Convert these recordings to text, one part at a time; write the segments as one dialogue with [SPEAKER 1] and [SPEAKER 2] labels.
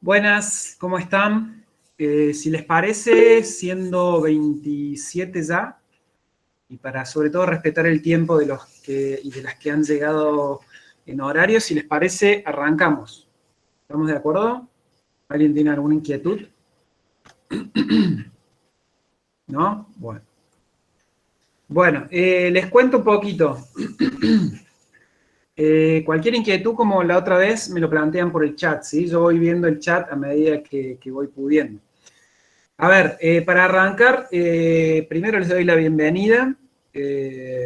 [SPEAKER 1] Buenas, ¿cómo están? Si les parece, siendo 27 ya, y para sobre todo respetar el tiempo de los y de las que han llegado en horario, si les parece, arrancamos. ¿Estamos de acuerdo? ¿Alguien tiene alguna inquietud? ¿No? Bueno, les cuento un poquito. Cualquier inquietud, como la otra vez, me lo plantean por el chat, ¿sí? Yo voy viendo el chat a medida que voy pudiendo. A ver, para arrancar, primero les doy la bienvenida.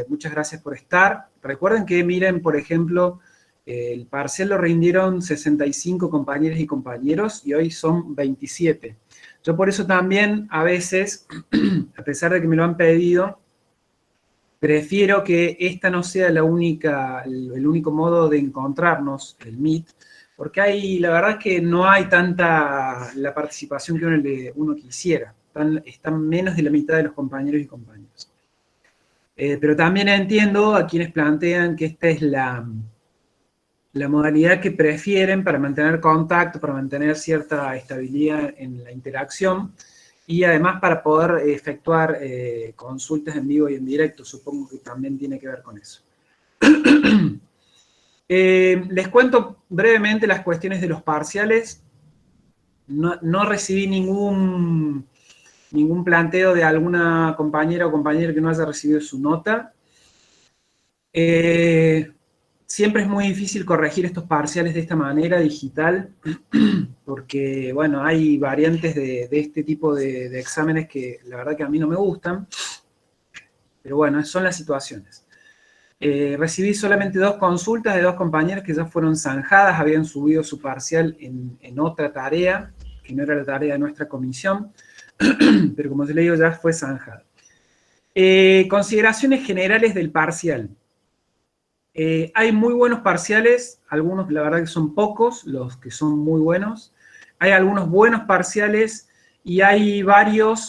[SPEAKER 1] Muchas gracias por estar. Recuerden que miren, por ejemplo, el parcial lo rindieron 65 compañeras y compañeros y hoy son 27. Yo por eso también a veces, a pesar de que me lo han pedido, prefiero que esta no sea el único modo de encontrarnos, el Meet, porque la verdad es que no hay tanta la participación que uno quisiera. Están menos de la mitad de los compañeros y compañeras. Pero también entiendo a quienes plantean que esta es la modalidad que prefieren para mantener contacto, para mantener cierta estabilidad en la interacción y además para poder efectuar consultas en vivo y en directo. Supongo que también tiene que ver con eso. Les cuento brevemente las cuestiones de los parciales. No recibí ningún planteo de alguna compañera o compañero que no haya recibido su nota. Siempre es muy difícil corregir estos parciales de esta manera, digital, porque, bueno, hay variantes de este tipo de exámenes que la verdad que a mí no me gustan, pero bueno, son las situaciones. Recibí solamente 2 consultas de 2 compañeros que ya fueron zanjadas, habían subido su parcial en otra tarea, que no era la tarea de nuestra comisión, pero como les digo, ya fue zanjada. Consideraciones generales del parcial. Hay muy buenos parciales, algunos la verdad que son pocos, los que son muy buenos. Hay algunos buenos parciales y hay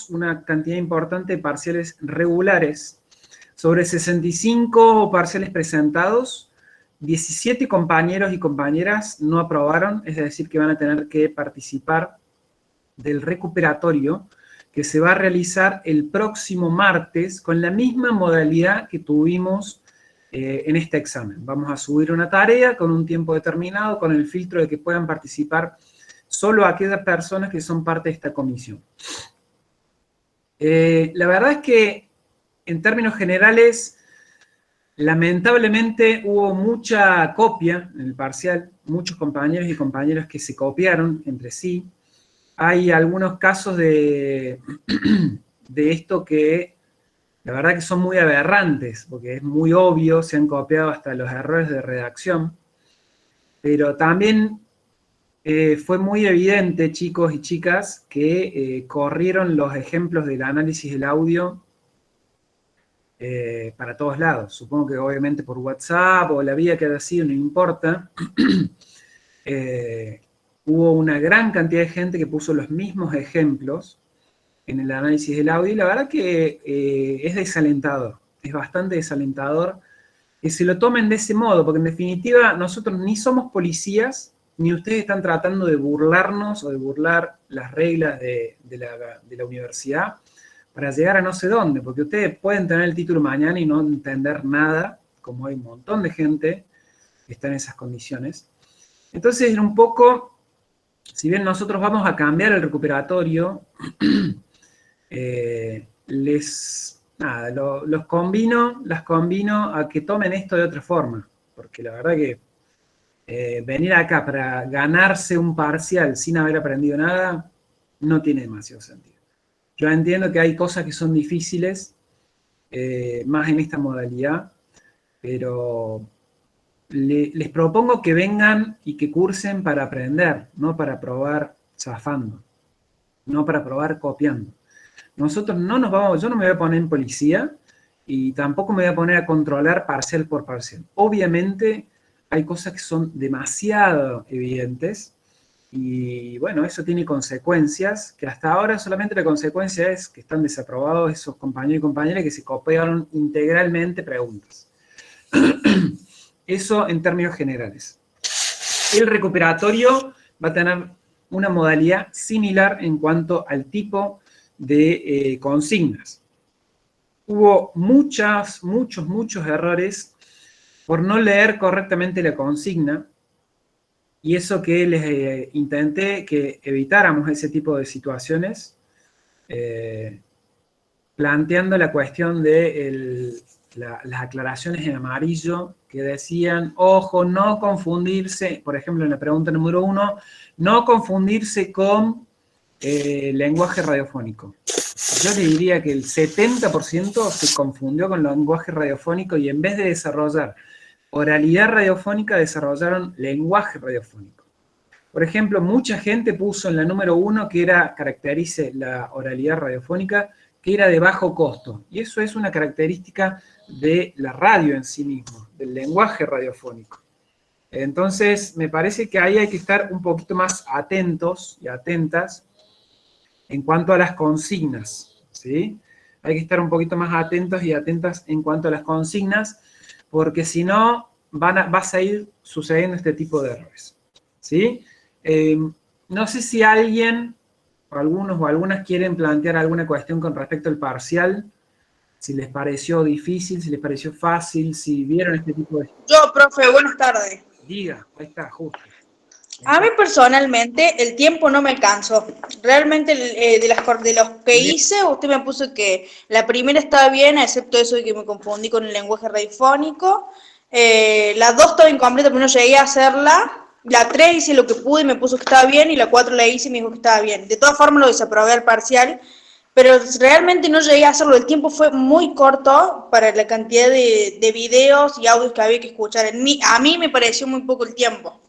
[SPEAKER 1] una cantidad importante de parciales regulares. Sobre 65 parciales presentados, 17 compañeros y compañeras no aprobaron, es decir, que van a tener que participar del recuperatorio que se va a realizar el próximo martes con la misma modalidad que tuvimos en este examen. Vamos a subir una tarea con un tiempo determinado, con el filtro de que puedan participar solo aquellas personas que son parte de esta comisión. La verdad es que, en términos generales, lamentablemente hubo mucha copia en el parcial, muchos compañeros y compañeras que se copiaron entre sí. Hay algunos casos de esto que la verdad que son muy aberrantes, porque es muy obvio, se han copiado hasta los errores de redacción, pero también fue muy evidente, chicos y chicas, que corrieron los ejemplos del análisis del audio para todos lados. Supongo que obviamente por WhatsApp o la vía que haya sido, no importa. Hubo una gran cantidad de gente que puso los mismos ejemplos en el análisis del audio, y la verdad que es desalentador, es bastante desalentador que se lo tomen de ese modo, porque en definitiva nosotros ni somos policías, ni ustedes están tratando de burlarnos o de burlar las reglas de la universidad para llegar a no sé dónde, porque ustedes pueden tener el título mañana y no entender nada, como hay un montón de gente que está en esas condiciones. Entonces, un poco, si bien nosotros vamos a cambiar el recuperatorio, las convino a que tomen esto de otra forma, porque la verdad que venir acá para ganarse un parcial sin haber aprendido nada, no tiene demasiado sentido. Yo entiendo que hay cosas que son difíciles, más en esta modalidad, pero les propongo que vengan y que cursen para aprender, no para probar zafando, no para probar copiando. Nosotros yo no me voy a poner en policía y tampoco me voy a poner a controlar parcial por parcial. Obviamente hay cosas que son demasiado evidentes y bueno, eso tiene consecuencias, que hasta ahora solamente la consecuencia es que están desaprobados esos compañeros y compañeras que se copiaron integralmente preguntas. Eso en términos generales. El recuperatorio va a tener una modalidad similar en cuanto al tipo de consignas. Hubo muchos errores por no leer correctamente la consigna, y eso que les intenté que evitáramos ese tipo de situaciones, planteando la cuestión de las aclaraciones en amarillo que decían, ojo, no confundirse, por ejemplo, en la pregunta número 1, no confundirse con lenguaje radiofónico. Yo le diría que el 70% se confundió con lenguaje radiofónico y en vez de desarrollar oralidad radiofónica, desarrollaron lenguaje radiofónico. Por ejemplo, mucha gente puso en la número 1 que caracterice la oralidad radiofónica, que era de bajo costo. Y eso es una característica de la radio en sí mismo, del lenguaje radiofónico. Entonces, me parece que ahí hay que estar un poquito más atentos y atentas en cuanto a las consignas, ¿sí? Hay que estar un poquito más atentos y atentas en cuanto a las consignas, porque si no, vas a ir sucediendo este tipo de errores, ¿sí? No sé si alguien, o algunos o algunas quieren plantear alguna cuestión con respecto al parcial, si les pareció difícil, si les pareció fácil, si vieron este tipo de...
[SPEAKER 2] Yo, profe, buenas tardes.
[SPEAKER 1] Diga, ahí está, justo.
[SPEAKER 2] A mí personalmente el tiempo no me alcanzó. Realmente de los que hice, usted me puso que la primera estaba bien, excepto eso de que me confundí con el lenguaje radiofónico. La 2 estaba incompleta, pero no llegué a hacerla. La 3 hice lo que pude y me puso que estaba bien, y la 4 la hice y me dijo que estaba bien. De todas formas lo desaprobé al parcial, pero realmente no llegué a hacerlo. El tiempo fue muy corto para la cantidad de videos y audios que había que escuchar. A mí me pareció muy poco el tiempo.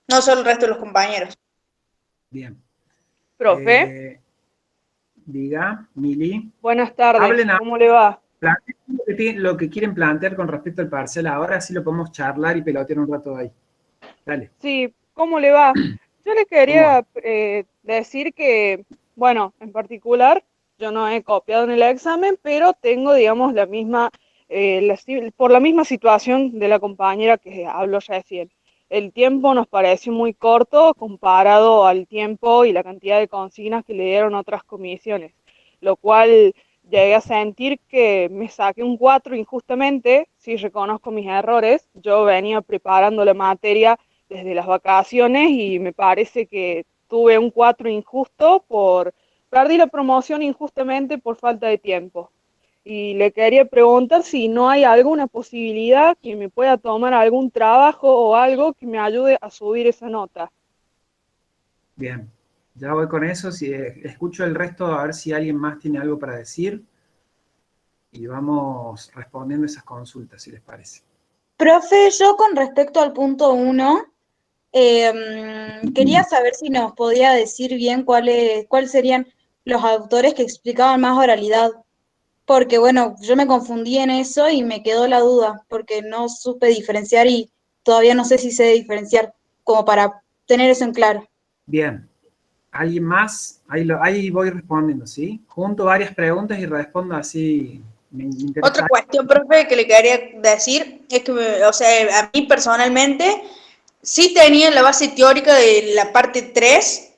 [SPEAKER 2] No solo el resto de los compañeros.
[SPEAKER 1] Bien.
[SPEAKER 3] Profe,
[SPEAKER 1] Diga, Mili.
[SPEAKER 3] buenas tardes,
[SPEAKER 1] Hablen a
[SPEAKER 3] ¿cómo le va?
[SPEAKER 1] lo que quieren plantear con respecto al parcial ahora, así lo podemos charlar y pelotear un rato ahí. Dale.
[SPEAKER 3] Sí, ¿cómo le va? Yo le
[SPEAKER 1] ¿Cómo va?
[SPEAKER 3] quería decir que, bueno, en particular, yo no he copiado en el examen, pero tengo, digamos, la misma, por la misma situación de la compañera que habló recién. El tiempo nos pareció muy corto comparado al tiempo y la cantidad de consignas que le dieron otras comisiones, lo cual llegué a sentir que me saqué un 4 injustamente. Sí, reconozco mis errores. Yo venía preparando la materia desde las vacaciones y me parece que tuve un 4 injusto perdí la promoción injustamente por falta de tiempo. Y le quería preguntar si no hay alguna posibilidad que me pueda tomar algún trabajo o algo que me ayude a subir esa nota.
[SPEAKER 1] Bien. Ya voy con eso. Si escucho el resto, a ver si alguien más tiene algo para decir. Y vamos respondiendo esas consultas, si les parece.
[SPEAKER 4] Profe, yo con respecto al punto 1, quería saber si nos podía decir bien cuáles serían los autores que explicaban más oralidad, porque bueno, yo me confundí en eso y me quedó la duda, porque no supe diferenciar y todavía no sé si sé diferenciar, como para tener eso en claro.
[SPEAKER 1] Bien. ¿Alguien más? Ahí voy respondiendo, ¿sí? Junto varias preguntas y respondo así. Me interesa.
[SPEAKER 2] Otra cuestión, profe, que le quería decir es que, o sea, a mí personalmente sí tenía la base teórica de la parte 3,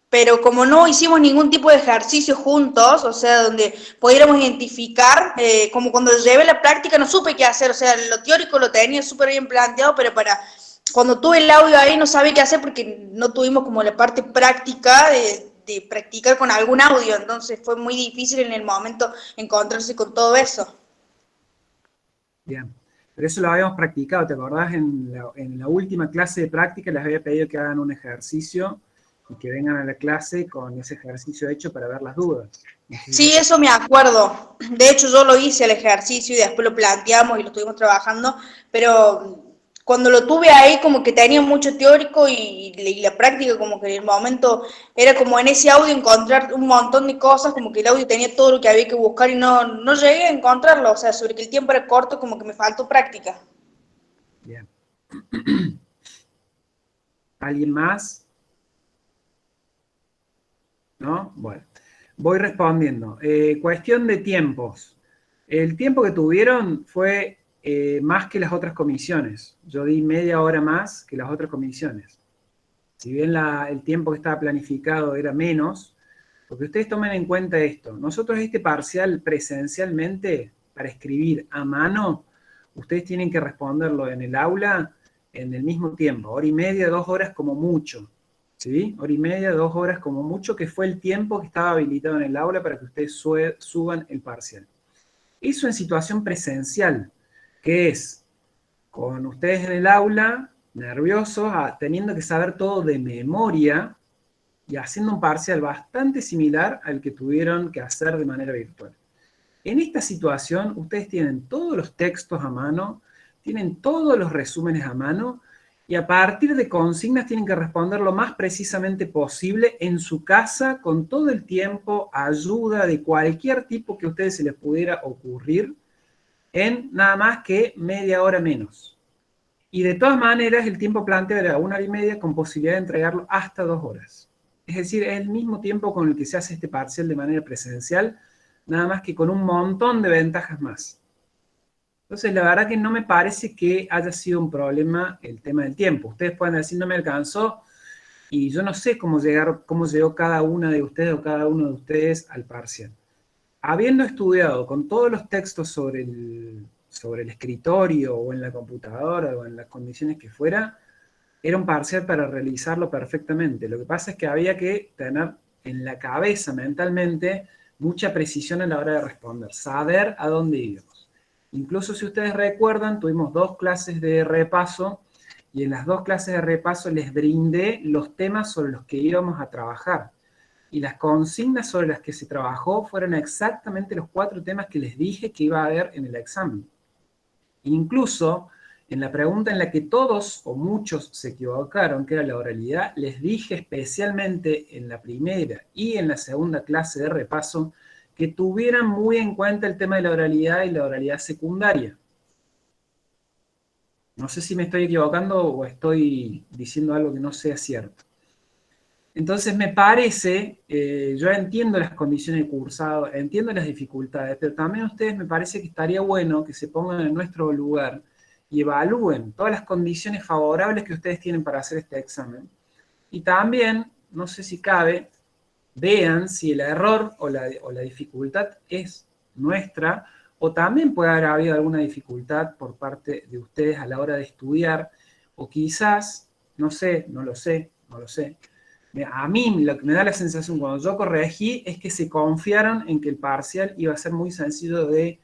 [SPEAKER 2] pero como no hicimos ningún tipo de ejercicio juntos, o sea, donde pudiéramos identificar, como cuando llevé la práctica no supe qué hacer, o sea, lo teórico lo tenía súper bien planteado, pero cuando tuve el audio ahí no sabía qué hacer porque no tuvimos como la parte práctica de practicar con algún audio, entonces fue muy difícil en el momento encontrarse con todo eso.
[SPEAKER 1] Bien. Pero eso lo habíamos practicado, ¿te acordás? En la última clase de práctica les había pedido que hagan un ejercicio y que vengan a la clase con ese ejercicio hecho para ver las dudas. No sé si
[SPEAKER 2] Sí, eso me acuerdo. De hecho, yo lo hice el ejercicio y después lo planteamos y lo estuvimos trabajando, pero cuando lo tuve ahí como que tenía mucho teórico y la práctica como que en el momento era como en ese audio encontrar un montón de cosas, como que el audio tenía todo lo que había que buscar y no llegué a encontrarlo, o sea, sobre que el tiempo era corto como que me faltó práctica.
[SPEAKER 1] Bien. ¿Alguien más? ¿No? Bueno. Voy respondiendo. Cuestión de tiempos. El tiempo que tuvieron fue más que las otras comisiones. Yo di media hora más que las otras comisiones. si bien el tiempo que estaba planificado era menos, porque ustedes tomen en cuenta esto. Nosotros este parcial presencialmente, para escribir a mano, ustedes tienen que responderlo en el aula en el mismo tiempo, 1 hora y media, 2 horas como mucho. ¿Sí? 1 hora y media, 2 horas como mucho, que fue el tiempo que estaba habilitado en el aula para que ustedes suban el parcial. Eso en situación presencial, que es con ustedes en el aula, nerviosos, teniendo que saber todo de memoria y haciendo un parcial bastante similar al que tuvieron que hacer de manera virtual. En esta situación, ustedes tienen todos los textos a mano, tienen todos los resúmenes a mano, y a partir de consignas tienen que responder lo más precisamente posible en su casa, con todo el tiempo, ayuda de cualquier tipo que a ustedes se les pudiera ocurrir, en nada más que media hora menos. Y de todas maneras, el tiempo planteado era 1 hora y media con posibilidad de entregarlo hasta 2 horas. Es decir, es el mismo tiempo con el que se hace este parcial de manera presencial, nada más que con un montón de ventajas más. Entonces, la verdad que no me parece que haya sido un problema el tema del tiempo. Ustedes pueden decir, no me alcanzó, y yo no sé cómo llegó cada una de ustedes o cada uno de ustedes al parcial. Habiendo estudiado con todos los textos sobre el escritorio o en la computadora o en las condiciones que fuera, era un parcial para realizarlo perfectamente. Lo que pasa es que había que tener en la cabeza mentalmente mucha precisión a la hora de responder, saber a dónde íbamos. Incluso si ustedes recuerdan, tuvimos 2 clases de repaso y en las 2 clases de repaso les brindé los temas sobre los que íbamos a trabajar. Y las consignas sobre las que se trabajó fueron exactamente los 4 temas que les dije que iba a haber en el examen. Incluso en la pregunta en la que todos o muchos se equivocaron, que era la oralidad, les dije especialmente en la primera y en la segunda clase de repaso que tuvieran muy en cuenta el tema de la oralidad y la oralidad secundaria. No sé si me estoy equivocando o estoy diciendo algo que no sea cierto. Entonces me parece, yo entiendo las condiciones de cursado, entiendo las dificultades, pero también a ustedes me parece que estaría bueno que se pongan en nuestro lugar y evalúen todas las condiciones favorables que ustedes tienen para hacer este examen. Y también, no sé si cabe, vean si el error o la dificultad es nuestra, o también puede haber habido alguna dificultad por parte de ustedes a la hora de estudiar, o quizás, no sé, no lo sé, a mí lo que me da la sensación cuando yo corregí es que se confiaron en que el parcial iba a ser muy sencillo de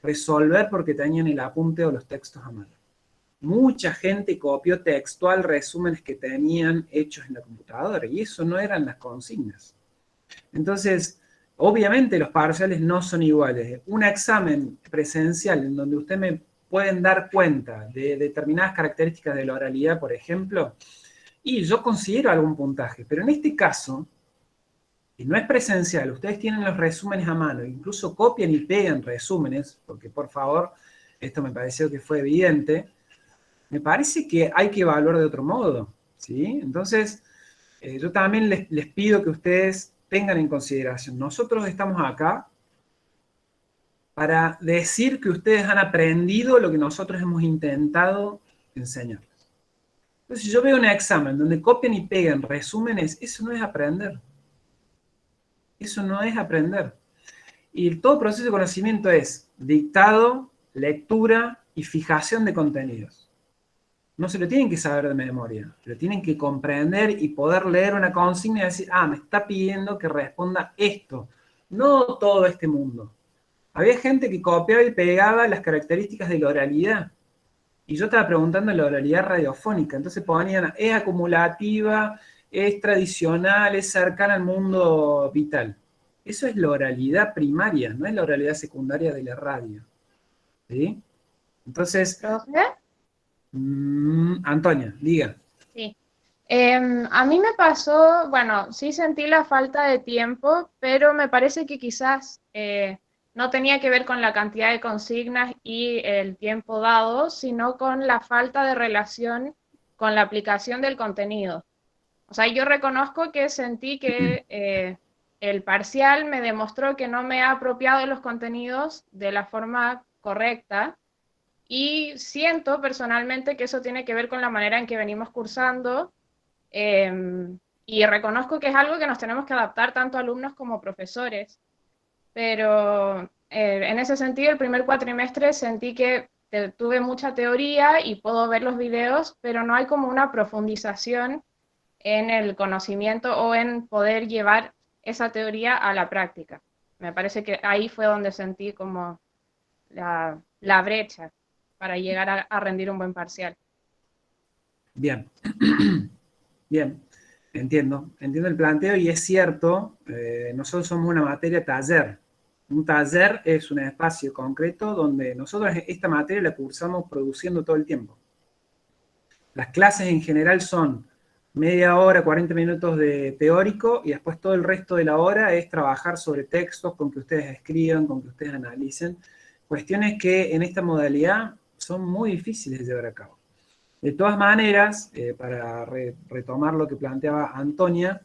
[SPEAKER 1] resolver porque tenían el apunte o los textos a mano. Mucha gente copió textual resúmenes que tenían hechos en la computadora y eso no eran las consignas. Entonces, obviamente los parciales no son iguales. Un examen presencial en donde ustedes me pueden dar cuenta de determinadas características de la oralidad, por ejemplo, y yo considero algún puntaje, pero en este caso, que no es presencial, ustedes tienen los resúmenes a mano, incluso copian y pegan resúmenes, porque por favor, esto me pareció que fue evidente, me parece que hay que evaluar de otro modo, ¿sí? Entonces, yo también les pido que ustedes tengan en consideración, nosotros estamos acá para decir que ustedes han aprendido lo que nosotros hemos intentado enseñar. Entonces, si yo veo un examen donde copian y pegan resúmenes, eso no es aprender. Eso no es aprender. Y todo proceso de conocimiento es dictado, lectura y fijación de contenidos. No se lo tienen que saber de memoria, lo tienen que comprender y poder leer una consigna y decir, me está pidiendo que responda esto, no todo este mundo. Había gente que copiaba y pegaba las características de la oralidad. Y yo estaba preguntando la oralidad radiofónica, entonces ponían, es acumulativa, es tradicional, es cercana al mundo vital. Eso es la oralidad primaria, no es la oralidad secundaria de la radio. ¿Sí? Entonces,
[SPEAKER 5] ¿Profe?
[SPEAKER 1] Antonia, diga.
[SPEAKER 5] Sí. A mí me pasó, bueno, sí sentí la falta de tiempo, pero me parece que quizás no tenía que ver con la cantidad de consignas y el tiempo dado, sino con la falta de relación con la aplicación del contenido. O sea, yo reconozco que sentí que el parcial me demostró que no me ha apropiado de los contenidos de la forma correcta. Y siento personalmente que eso tiene que ver con la manera en que venimos cursando Y reconozco que es algo que nos tenemos que adaptar tanto alumnos como profesores, pero en ese sentido el primer cuatrimestre sentí que tuve mucha teoría y puedo ver los videos, pero no hay como una profundización en el conocimiento o en poder llevar esa teoría a la práctica. Me parece que ahí fue donde sentí como la brecha para llegar a rendir un buen parcial.
[SPEAKER 1] Bien, bien, entiendo el planteo y es cierto, nosotros somos una materia taller. Un taller es un espacio concreto donde nosotros esta materia la cursamos produciendo todo el tiempo. Las clases en general son media hora, 40 minutos de teórico y después todo el resto de la hora es trabajar sobre textos con que ustedes escriban, con que ustedes analicen. Cuestiones que en esta modalidad son muy difíciles de llevar a cabo. De todas maneras, para retomar lo que planteaba Antonia,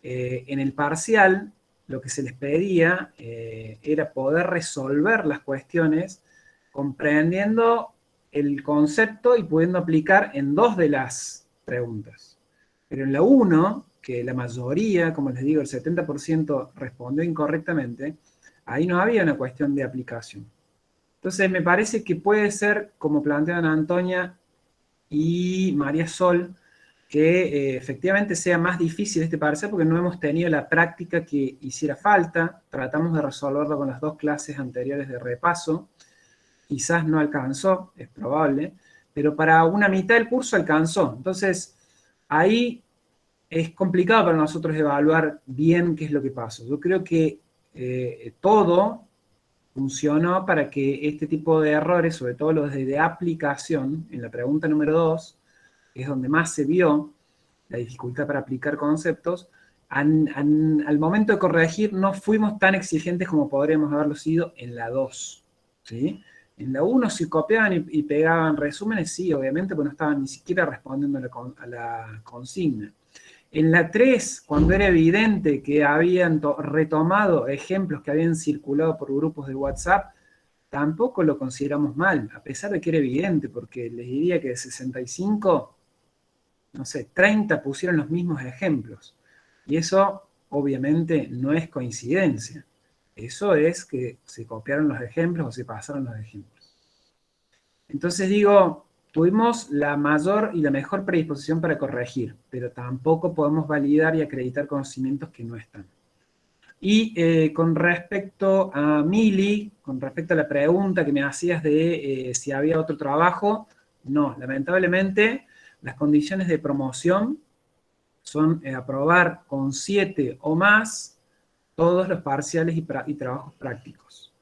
[SPEAKER 1] en el parcial lo que se les pedía era poder resolver las cuestiones comprendiendo el concepto y pudiendo aplicar en 2 de las preguntas. Pero en la 1, que la mayoría, como les digo, el 70% respondió incorrectamente, ahí no había una cuestión de aplicación. Entonces me parece que puede ser, como plantean Antonia y María Sol, que efectivamente sea más difícil este parcial porque no hemos tenido la práctica que hiciera falta. Tratamos de resolverlo con las 2 clases anteriores de repaso. Quizás no alcanzó, es probable, pero para una mitad del curso alcanzó. Entonces, ahí es complicado para nosotros evaluar bien qué es lo que pasó. Yo creo que todo funcionó para que este tipo de errores, sobre todo los de aplicación, en la pregunta número 2, que es donde más se vio la dificultad para aplicar conceptos, al momento de corregir no fuimos tan exigentes como podríamos haberlo sido en la 2, ¿sí? En la 1 si copiaban y pegaban resúmenes, sí, obviamente, porque no estaban ni siquiera respondiendo a la consigna. En la 3, cuando era evidente que habían retomado ejemplos que habían circulado por grupos de WhatsApp, tampoco lo consideramos mal, a pesar de que era evidente, porque les diría que de 65, no sé, 30 pusieron los mismos ejemplos. Y eso, obviamente, no es coincidencia. Eso es que se copiaron los ejemplos o se pasaron los ejemplos. Entonces digo, tuvimos la mayor y la mejor predisposición para corregir, pero tampoco podemos validar y acreditar conocimientos que no están. Y con respecto a Mili, con respecto a la pregunta que me hacías de si había otro trabajo, no, lamentablemente las condiciones de promoción son aprobar con 7 o más todos los parciales y trabajos prácticos.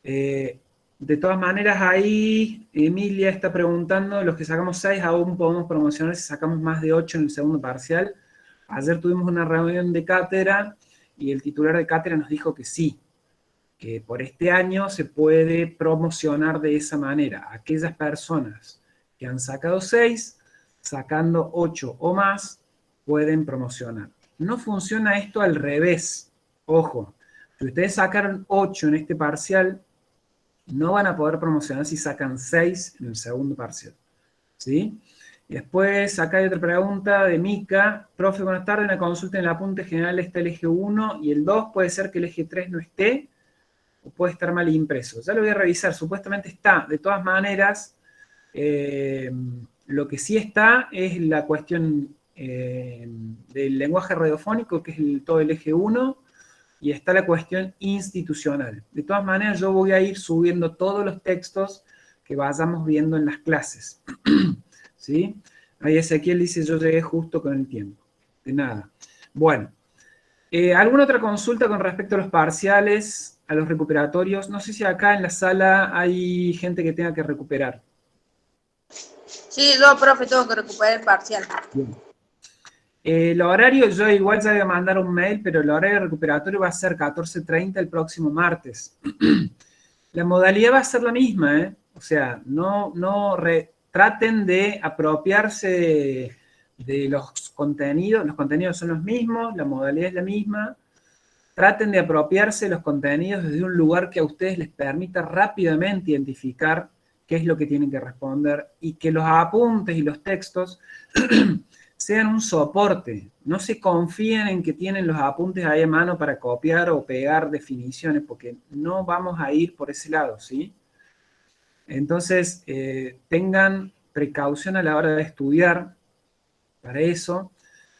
[SPEAKER 1] De todas maneras, ahí Emilia está preguntando, los que sacamos 6 aún podemos promocionar si sacamos más de 8 en el segundo parcial. Ayer tuvimos una reunión de cátedra y el titular de cátedra nos dijo que sí, que por este año se puede promocionar de esa manera. Aquellas personas que han sacado 6, sacando 8 o más, pueden promocionar. No funciona esto al revés. Ojo, si ustedes sacaron 8 en este parcial, no van a poder promocionar si sacan 6 en el segundo parcial. ¿Sí? Y después, acá hay otra pregunta de Mica. Profe, buenas tardes, una consulta en el apunte general está el eje 1 y el 2, puede ser que el eje 3 no esté, o puede estar mal impreso. Ya lo voy a revisar, supuestamente está. De todas maneras, lo que sí está es la cuestión del lenguaje radiofónico, que es todo el eje 1, y está la cuestión institucional. De todas maneras, yo voy a ir subiendo todos los textos que vayamos viendo en las clases. ¿Sí? Ahí Ezequiel dice, yo llegué justo con el tiempo. De nada. Bueno, ¿alguna otra consulta con respecto a los parciales, a los recuperatorios? No sé si acá en la sala hay gente que tenga que recuperar.
[SPEAKER 2] Sí, yo, profe, tengo que recuperar el parcial.
[SPEAKER 1] Bien. El horario, yo igual ya voy a mandar un mail, pero el horario recuperatorio va a ser 14:30 el próximo martes. La modalidad va a ser la misma, ¿eh? O sea, traten de apropiarse de los contenidos son los mismos, la modalidad es la misma. Traten de apropiarse de los contenidos desde un lugar que a ustedes les permita rápidamente identificar qué es lo que tienen que responder y que los apuntes y los textos sean un soporte. No se confíen en que tienen los apuntes ahí a mano para copiar o pegar definiciones, porque no vamos a ir por ese lado, ¿sí? Entonces, tengan precaución a la hora de estudiar para eso.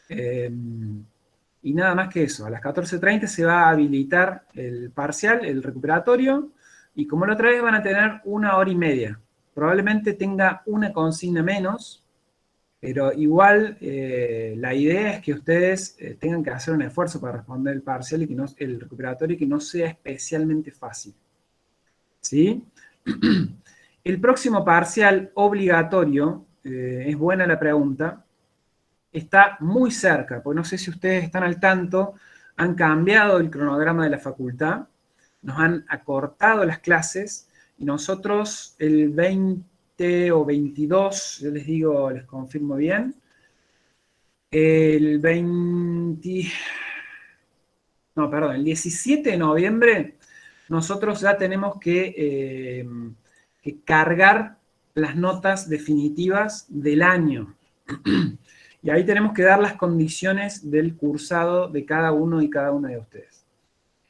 [SPEAKER 1] Y nada más que eso. A las 14:30 se va a habilitar el parcial, el recuperatorio, y como la otra vez van a tener 1 hora y media. Probablemente tenga una consigna menos, pero igual la idea es que ustedes tengan que hacer un esfuerzo para responder el parcial y que no, el recuperatorio, y que no sea especialmente fácil. ¿Sí? El próximo parcial obligatorio, es buena la pregunta, está muy cerca, porque no sé si ustedes están al tanto, han cambiado el cronograma de la facultad, nos han acortado las clases, y nosotros el 20 o 22, yo les digo, les confirmo bien, el 20, no, perdón, el 17 de noviembre, nosotros ya tenemos que cargar las notas definitivas del año. Y ahí tenemos que dar las condiciones del cursado de cada uno y cada una de ustedes.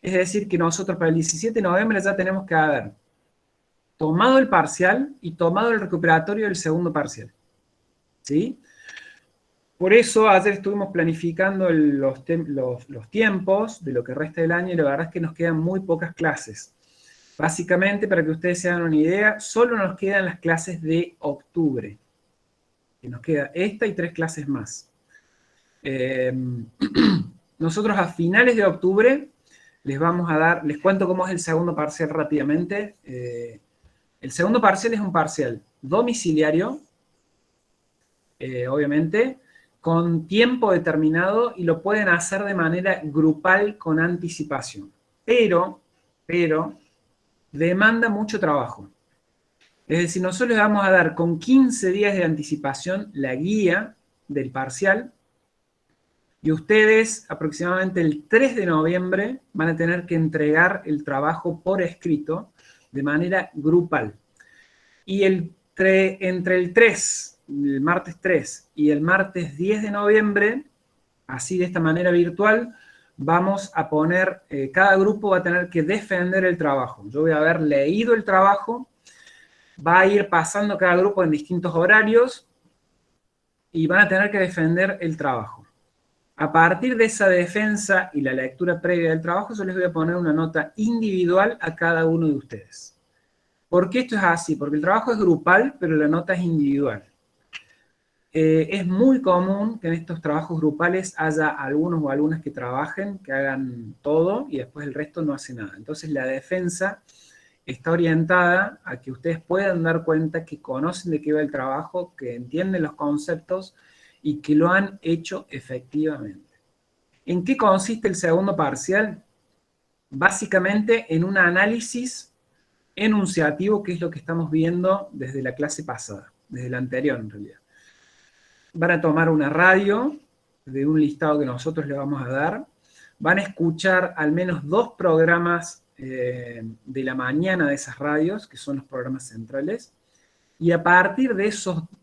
[SPEAKER 1] Es decir, que nosotros para el 17 de noviembre ya tenemos que haber tomado el parcial y tomado el recuperatorio del segundo parcial. ¿Sí? Por eso ayer estuvimos planificando los tiempos de lo que resta del año, y la verdad es que nos quedan muy pocas clases. Básicamente, para que ustedes se hagan una idea, solo nos quedan las clases de octubre. Que nos queda esta y 3 clases más. Nosotros a finales de octubre les vamos a dar, les cuento cómo es el segundo parcial rápidamente. El segundo parcial es un parcial domiciliario, obviamente, con tiempo determinado, y lo pueden hacer de manera grupal con anticipación. Pero demanda mucho trabajo. Es decir, nosotros les vamos a dar con 15 días de anticipación la guía del parcial, y ustedes aproximadamente el 3 de noviembre van a tener que entregar el trabajo por escrito de manera grupal. Y entre el martes 3 y el martes 10 de noviembre, así de esta manera virtual, vamos a poner, cada grupo va a tener que defender el trabajo. Yo voy a haber leído el trabajo, va a ir pasando cada grupo en distintos horarios, y van a tener que defender el trabajo. A partir de esa defensa y la lectura previa del trabajo, yo les voy a poner una nota individual a cada uno de ustedes. ¿Por qué esto es así? Porque el trabajo es grupal, pero la nota es individual. Es muy común que en estos trabajos grupales haya algunos o algunas que trabajen, que hagan todo, y después el resto no hace nada. Entonces la defensa está orientada a que ustedes puedan dar cuenta que conocen de qué va el trabajo, que entienden los conceptos y que lo han hecho efectivamente. ¿En qué consiste el segundo parcial? Básicamente en un análisis enunciativo, que es lo que estamos viendo desde la clase pasada, desde la anterior en realidad. Van a tomar una radio de un listado que nosotros les vamos a dar, van a escuchar al menos 2 programas de la mañana de esas radios, que son los programas centrales, y a partir de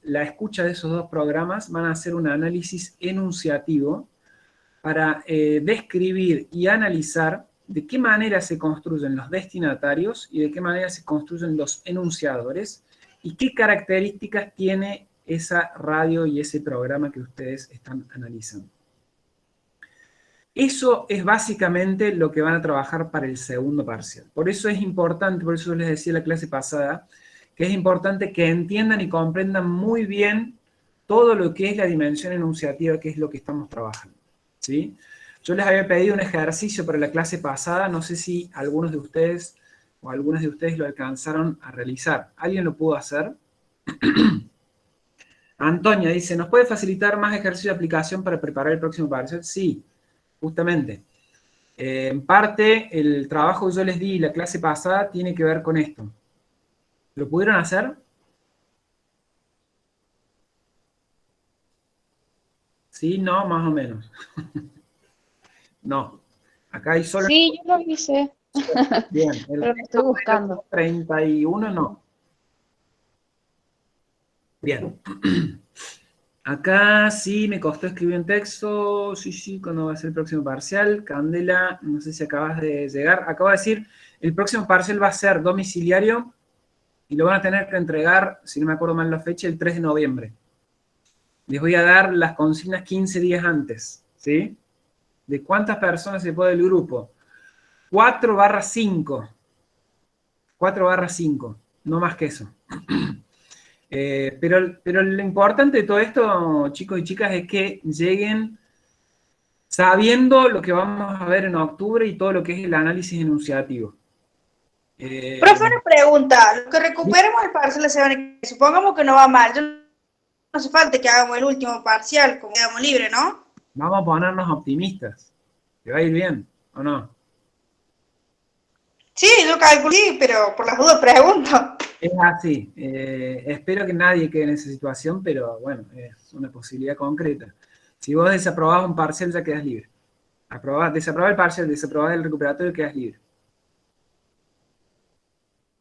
[SPEAKER 1] la escucha de esos 2 programas van a hacer un análisis enunciativo para describir y analizar de qué manera se construyen los destinatarios y de qué manera se construyen los enunciadores, y qué características tiene esa radio y ese programa que ustedes están analizando. Eso es básicamente lo que van a trabajar para el segundo parcial. Por eso es importante, por eso les decía en la clase pasada, que es importante que entiendan y comprendan muy bien todo lo que es la dimensión enunciativa, que es lo que estamos trabajando, ¿sí? Yo les había pedido un ejercicio para la clase pasada, no sé si algunos de ustedes o algunas de ustedes lo alcanzaron a realizar. ¿Alguien lo pudo hacer? Antonia dice, ¿nos puede facilitar más ejercicio de aplicación para preparar el próximo parcial? Sí, justamente. En parte, el trabajo que yo les di la clase pasada tiene que ver con esto. ¿Lo pudieron hacer? Sí, no, más o menos. No. Acá hay solo...
[SPEAKER 5] Sí, yo lo hice,
[SPEAKER 1] Bien,
[SPEAKER 5] pero lo estoy buscando.
[SPEAKER 1] 31 no. Bien. Acá sí, me costó escribir un texto. Sí, ¿cuándo va a ser el próximo parcial? Candela, no sé si acabas de llegar. Acabo de decir, el próximo parcial va a ser domiciliario y lo van a tener que entregar, si no me acuerdo mal la fecha, el 3 de noviembre. Les voy a dar las consignas 15 días antes, ¿sí? ¿De cuántas personas se puede el grupo? 4/5. 4/5, no más que eso. Pero lo importante de todo esto, chicos y chicas, es que lleguen sabiendo lo que vamos a ver en octubre y todo lo que es el análisis enunciativo.
[SPEAKER 2] Profe, una pregunta. Lo que recuperemos el parcial la semana que viene, supongamos que no va mal. No hace falta que hagamos el último parcial, como quedamos libre, ¿no?
[SPEAKER 1] Vamos a ponernos optimistas. ¿Te va a ir bien o no?
[SPEAKER 2] Sí, yo calculo, sí, pero por las dudas pregunto.
[SPEAKER 1] Es así. Espero que nadie quede en esa situación, pero bueno, es una posibilidad concreta. Si vos desaprobás un parcial, ya quedas libre. Desaprobás el parcial, desaprobás el recuperatorio, quedas libre.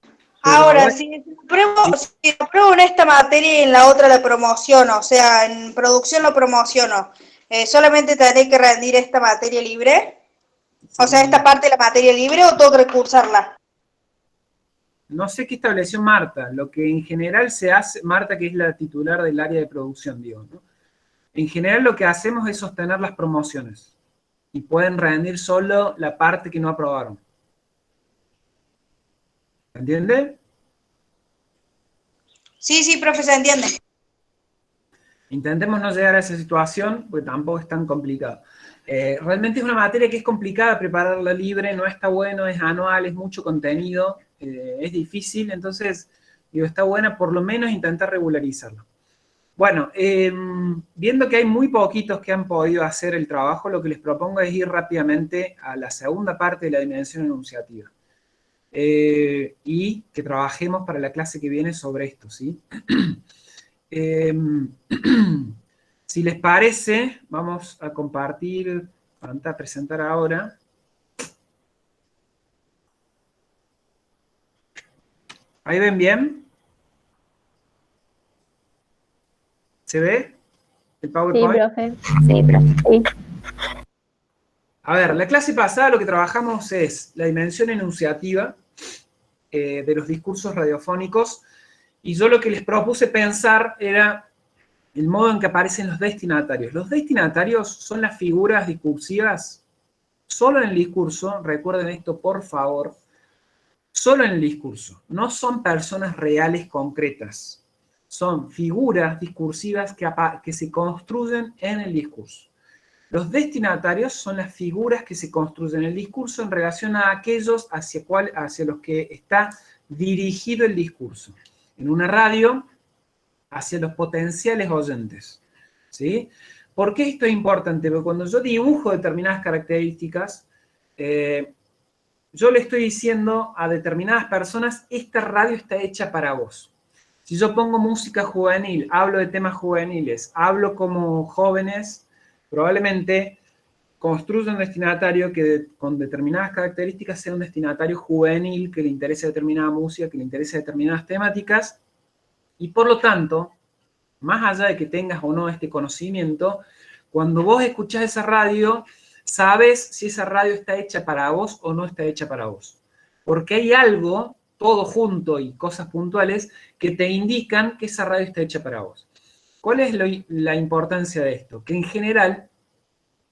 [SPEAKER 1] Pero
[SPEAKER 2] Ahora,
[SPEAKER 1] bueno,
[SPEAKER 2] si apruebo en esta materia y en la otra la promociono, o sea, en producción lo promociono, ¿solamente tendré que rendir esta materia libre? O sea, esta parte de la materia libre o tengo que recursarla.
[SPEAKER 1] no sé qué estableció Marta. Lo que en general se hace, Marta, que es la titular del área de producción, digo, ¿no? En general lo que hacemos es sostener las promociones y pueden rendir solo la parte que no aprobaron. ¿Entiende?
[SPEAKER 2] Sí, profe, se entiende.
[SPEAKER 1] Intentemos no llegar a esa situación, porque tampoco es tan complicado. Realmente es una materia que es complicada prepararla libre, no está bueno, es anual, es mucho contenido, es difícil, entonces, digo, está buena por lo menos intentar regularizarlo. Bueno, viendo que hay muy poquitos que han podido hacer el trabajo, lo que les propongo es ir rápidamente a la segunda parte de la dimensión enunciativa. Y que trabajemos para la clase que viene sobre esto, ¿sí? Si les parece, vamos a compartir, a presentar ahora. ¿Ahí ven bien? ¿Se ve el
[SPEAKER 6] Sí,
[SPEAKER 1] PowerPoint?
[SPEAKER 6] profe. Sí, profe. Sí.
[SPEAKER 1] A ver, la clase pasada lo que trabajamos es la dimensión enunciativa de los discursos radiofónicos, y yo lo que les propuse pensar era el modo en que aparecen los destinatarios. Los destinatarios son las figuras discursivas solo en el discurso, recuerden esto por favor, solo en el discurso, no son personas reales concretas, son figuras discursivas que se construyen en el discurso. Los destinatarios son las figuras que se construyen en el discurso en relación a aquellos hacia los que está dirigido el discurso. En una radio, hacia los potenciales oyentes, ¿sí? ¿Por qué esto es importante? Porque cuando yo dibujo determinadas características, yo le estoy diciendo a determinadas personas, esta radio está hecha para vos. Si yo pongo música juvenil, hablo de temas juveniles, hablo como jóvenes, probablemente construya un destinatario que con determinadas características sea un destinatario juvenil, que le interese determinada música, que le interese determinadas temáticas, y por lo tanto, más allá de que tengas o no este conocimiento, cuando vos escuchás esa radio, sabes si esa radio está hecha para vos o no está hecha para vos. Porque hay algo, todo junto y cosas puntuales, que te indican que esa radio está hecha para vos. ¿Cuál es la importancia de esto? Que en general,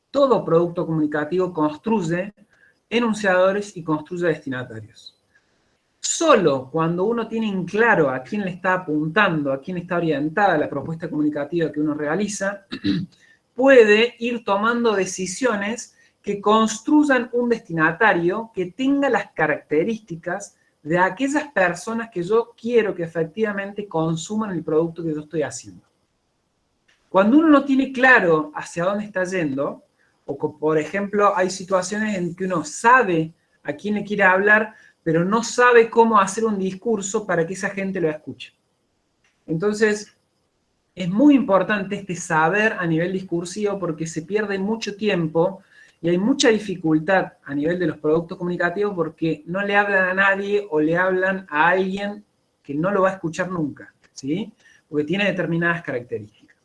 [SPEAKER 1] todo producto comunicativo construye enunciadores y construye destinatarios. Solo cuando uno tiene en claro a quién le está apuntando, a quién está orientada la propuesta comunicativa que uno realiza, puede ir tomando decisiones que construyan un destinatario que tenga las características de aquellas personas que yo quiero que efectivamente consuman el producto que yo estoy haciendo. Cuando uno no tiene claro hacia dónde está yendo, o por ejemplo hay situaciones en que uno sabe a quién le quiere hablar, pero no sabe cómo hacer un discurso para que esa gente lo escuche. Entonces, es muy importante este saber a nivel discursivo porque se pierde mucho tiempo y hay mucha dificultad a nivel de los productos comunicativos porque no le hablan a nadie o le hablan a alguien que no lo va a escuchar nunca, ¿sí? Porque tiene determinadas características.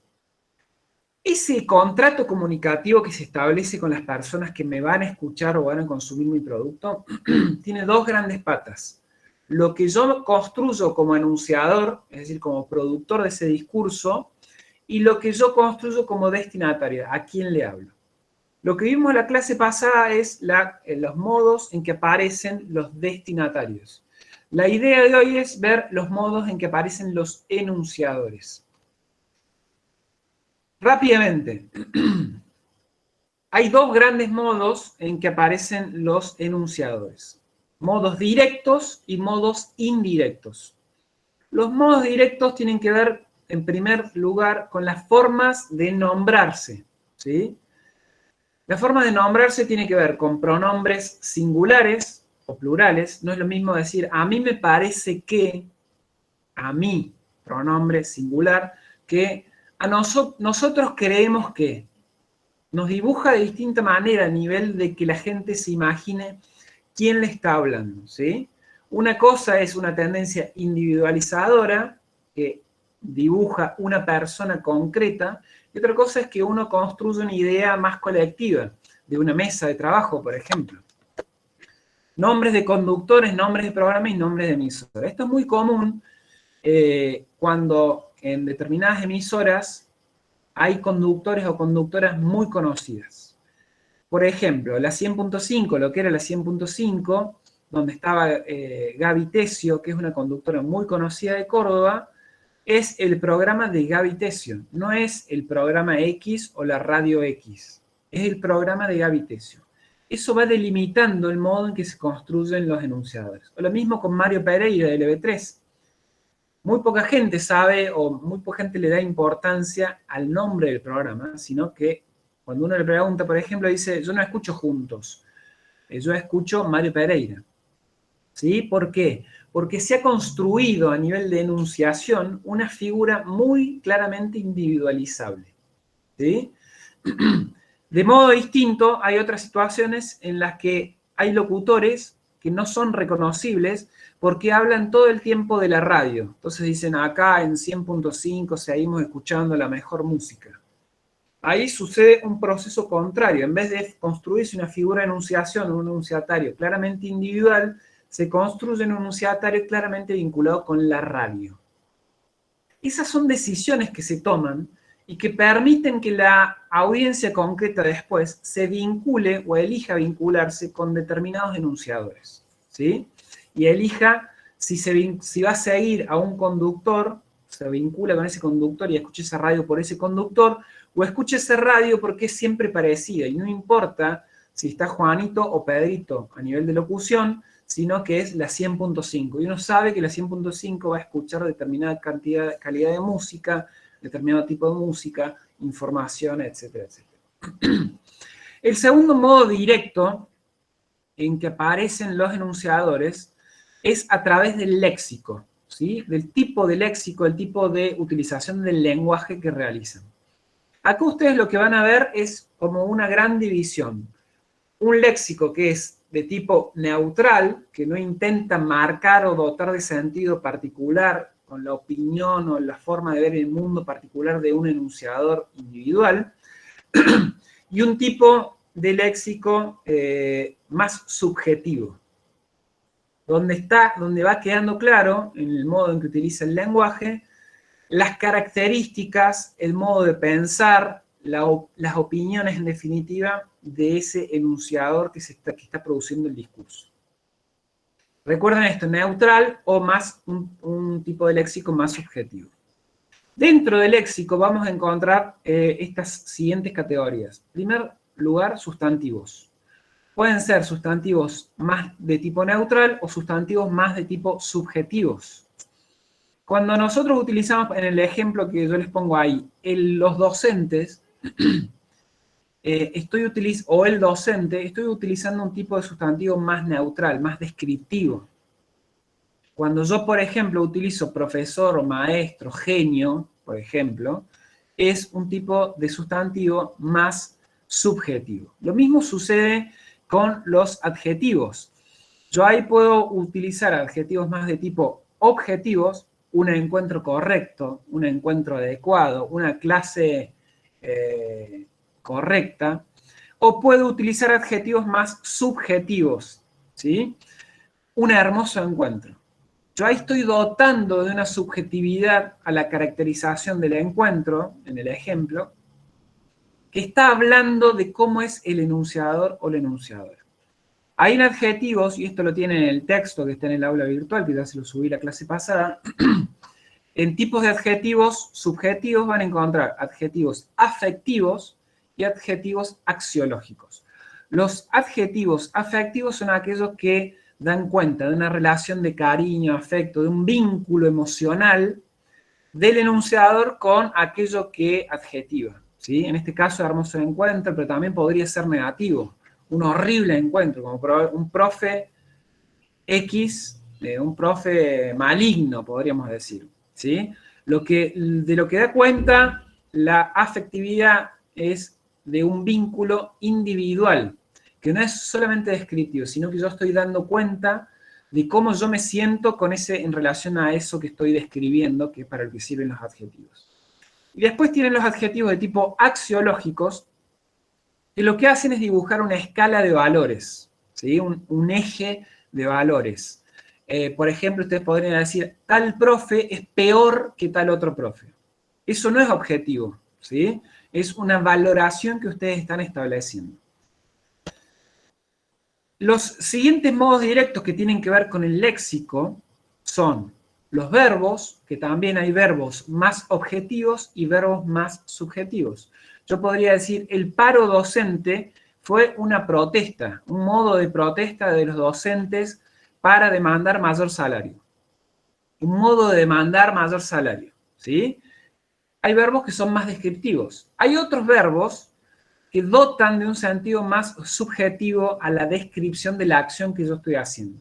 [SPEAKER 1] Ese contrato comunicativo que se establece con las personas que me van a escuchar o van a consumir mi producto tiene dos grandes patas. Lo que yo construyo como enunciador, es decir, como productor de ese discurso, y lo que yo construyo como destinatario, a quién le hablo. Lo que vimos en la clase pasada es los modos en que aparecen los destinatarios. La idea de hoy es ver los modos en que aparecen los enunciadores. Rápidamente, hay dos grandes modos en que aparecen los enunciadores. Modos directos y modos indirectos. Los modos directos tienen que ver, en primer lugar, con las formas de nombrarse, ¿sí? La forma de nombrarse tiene que ver con pronombres singulares o plurales. No es lo mismo decir a mí me parece que, a mí, pronombre singular, que a nosotros creemos que. Nos dibuja de distinta manera a nivel de que la gente se imagine quién le está hablando, ¿sí? Una cosa es una tendencia individualizadora que dibuja una persona concreta, y otra cosa es que uno construye una idea más colectiva, de una mesa de trabajo, por ejemplo. Nombres de conductores, nombres de programas y nombres de emisoras. Esto es muy común cuando en determinadas emisoras hay conductores o conductoras muy conocidas. Por ejemplo, la 100.5, lo que era la 100.5, donde estaba Gaby Tesio, que es una conductora muy conocida de Córdoba, es el programa de Gaby Tesio, no es el programa X o la radio X, es el programa de Gaby Tesio. Eso va delimitando el modo en que se construyen los enunciadores. O lo mismo con Mario Pereira de LB3. Muy poca gente sabe o muy poca gente le da importancia al nombre del programa, sino que cuando uno le pregunta, por ejemplo, dice, yo no escucho Juntos, yo escucho Mario Pereira. ¿Sí? ¿Por qué? Porque se ha construido a nivel de enunciación una figura muy claramente individualizable. ¿Sí? De modo distinto, hay otras situaciones en las que hay locutores que no son reconocibles porque hablan todo el tiempo de la radio. Entonces dicen, acá en 100.5 seguimos escuchando la mejor música. Ahí sucede un proceso contrario. En vez de construirse una figura de enunciación, un enunciatario claramente individual, se construye un enunciatario claramente vinculado con la radio. Esas son decisiones que se toman y que permiten que la audiencia concreta después se vincule o elija vincularse con determinados enunciadores, ¿sí? Y elija si va a seguir a un conductor, se vincula con ese conductor y escucha esa radio por ese conductor, o escucha esa radio porque es siempre parecida, y no importa si está Juanito o Pedrito a nivel de locución, sino que es la 100.5. Y uno sabe que la 100.5 va a escuchar determinada calidad de música, determinado tipo de música, información, etcétera, etcétera. El segundo modo directo en que aparecen los enunciadores es a través del léxico, ¿sí? Del tipo de léxico, el tipo de utilización del lenguaje que realizan. Acá ustedes lo que van a ver es como una gran división. Un léxico que es de tipo neutral, que no intenta marcar o dotar de sentido particular con la opinión o la forma de ver el mundo particular de un enunciador individual, y un tipo de léxico más subjetivo, donde va quedando claro, en el modo en que utiliza el lenguaje, las características, el modo de pensar, las opiniones en definitiva de ese enunciador que está produciendo el discurso. Recuerden esto, neutral o más un tipo de léxico más subjetivo. Dentro del léxico vamos a encontrar estas siguientes categorías. En primer lugar, sustantivos. Pueden ser sustantivos más de tipo neutral o sustantivos más de tipo subjetivos. Cuando nosotros utilizamos, en el ejemplo que yo les pongo ahí, los docentes, o el docente, estoy utilizando un tipo de sustantivo más neutral, más descriptivo. Cuando yo, por ejemplo, utilizo profesor, maestro, genio, por ejemplo, es un tipo de sustantivo más subjetivo. Lo mismo sucede con los adjetivos. Yo ahí puedo utilizar adjetivos más de tipo objetivos, un encuentro correcto, un encuentro adecuado, una clase correcta, o puedo utilizar adjetivos más subjetivos, ¿sí? Un hermoso encuentro. Yo ahí estoy dotando de una subjetividad a la caracterización del encuentro, en el ejemplo, que está hablando de cómo es el enunciador o la enunciadora. Hay en adjetivos, y esto lo tiene en el texto que está en el aula virtual, que ya se lo subí la clase pasada, en tipos de adjetivos subjetivos van a encontrar adjetivos afectivos y adjetivos axiológicos. Los adjetivos afectivos son aquellos que dan cuenta de una relación de cariño, afecto, de un vínculo emocional del enunciador con aquello que adjetiva, ¿sí? En este caso, hermoso encuentro, pero también podría ser negativo. Un horrible encuentro, como un profe X, un profe maligno, podríamos decir, ¿sí? De lo que da cuenta la afectividad es de un vínculo individual, que no es solamente descriptivo, sino que yo estoy dando cuenta de cómo yo me siento con en relación a eso que estoy describiendo, que es para el que sirven los adjetivos. Y después tienen los adjetivos de tipo axiológicos, que lo que hacen es dibujar una escala de valores, ¿sí? Un eje de valores. Por ejemplo, ustedes podrían decir, tal profe es peor que tal otro profe. Eso no es objetivo, ¿sí? Es una valoración que ustedes están estableciendo. Los siguientes modos directos que tienen que ver con el léxico son los verbos, que también hay verbos más objetivos y verbos más subjetivos. Yo podría decir, el paro docente fue una protesta, un modo de protesta de los docentes para demandar mayor salario. Un modo de demandar mayor salario, ¿sí? Hay verbos que son más descriptivos. Hay otros verbos que dotan de un sentido más subjetivo a la descripción de la acción que yo estoy haciendo.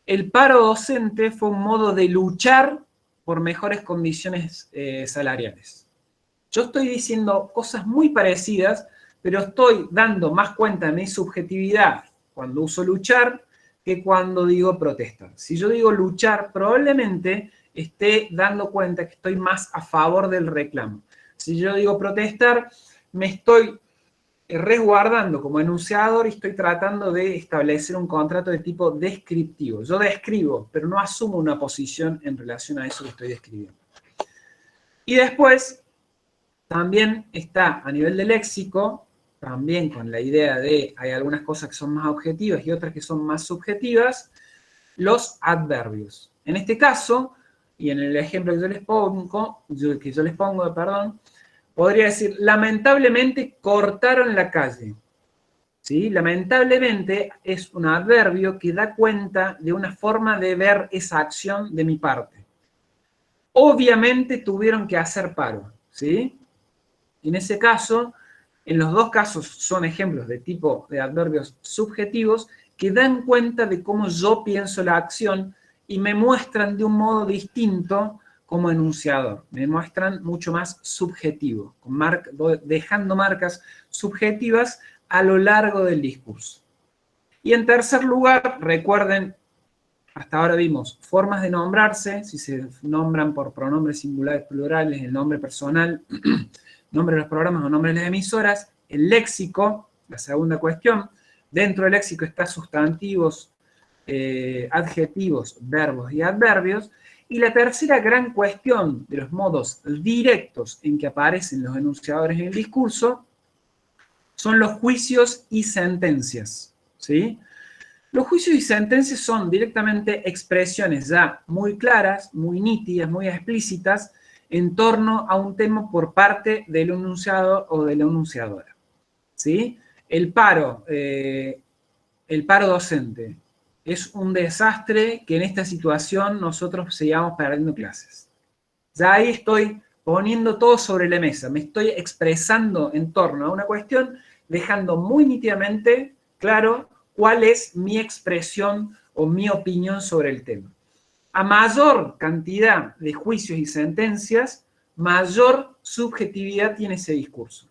[SPEAKER 1] El paro docente fue un modo de luchar por mejores condiciones salariales. Yo estoy diciendo cosas muy parecidas, pero estoy dando más cuenta de mi subjetividad cuando uso luchar que cuando digo protestar. Si yo digo luchar, probablemente esté dando cuenta que estoy más a favor del reclamo. Si yo digo protestar, me estoy resguardando como enunciador y estoy tratando de establecer un contrato de tipo descriptivo. Yo describo, pero no asumo una posición en relación a eso que estoy describiendo. Y después, también está a nivel de léxico, también con la idea de hay algunas cosas que son más objetivas y otras que son más subjetivas, los adverbios. En este caso, y en el ejemplo que yo les pongo, podría decir, lamentablemente cortaron la calle. ¿Sí? Lamentablemente es un adverbio que da cuenta de una forma de ver esa acción de mi parte. Obviamente tuvieron que hacer paro, ¿sí? En ese caso, en los dos casos son ejemplos de tipo de adverbios subjetivos que dan cuenta de cómo yo pienso la acción y me muestran de un modo distinto como enunciador. Me muestran mucho más subjetivo, dejando marcas subjetivas a lo largo del discurso. Y en tercer lugar, recuerden, hasta ahora vimos formas de nombrarse, si se nombran por pronombres singulares plurales, el nombre personal, nombre de los programas o nombre de las emisoras, el léxico, la segunda cuestión, dentro del léxico está sustantivos, adjetivos, verbos y adverbios, y la tercera gran cuestión de los modos directos en que aparecen los enunciadores en el discurso son los juicios y sentencias, ¿sí? Los juicios y sentencias son directamente expresiones ya muy claras, muy nítidas, muy explícitas en torno a un tema por parte del enunciador o de la enunciadora, ¿sí? El paro docente es un desastre que en esta situación nosotros seguimos perdiendo clases. Ya ahí estoy poniendo todo sobre la mesa, me estoy expresando en torno a una cuestión, dejando muy nítidamente claro cuál es mi expresión o mi opinión sobre el tema. A mayor cantidad de juicios y sentencias, mayor subjetividad tiene ese discurso.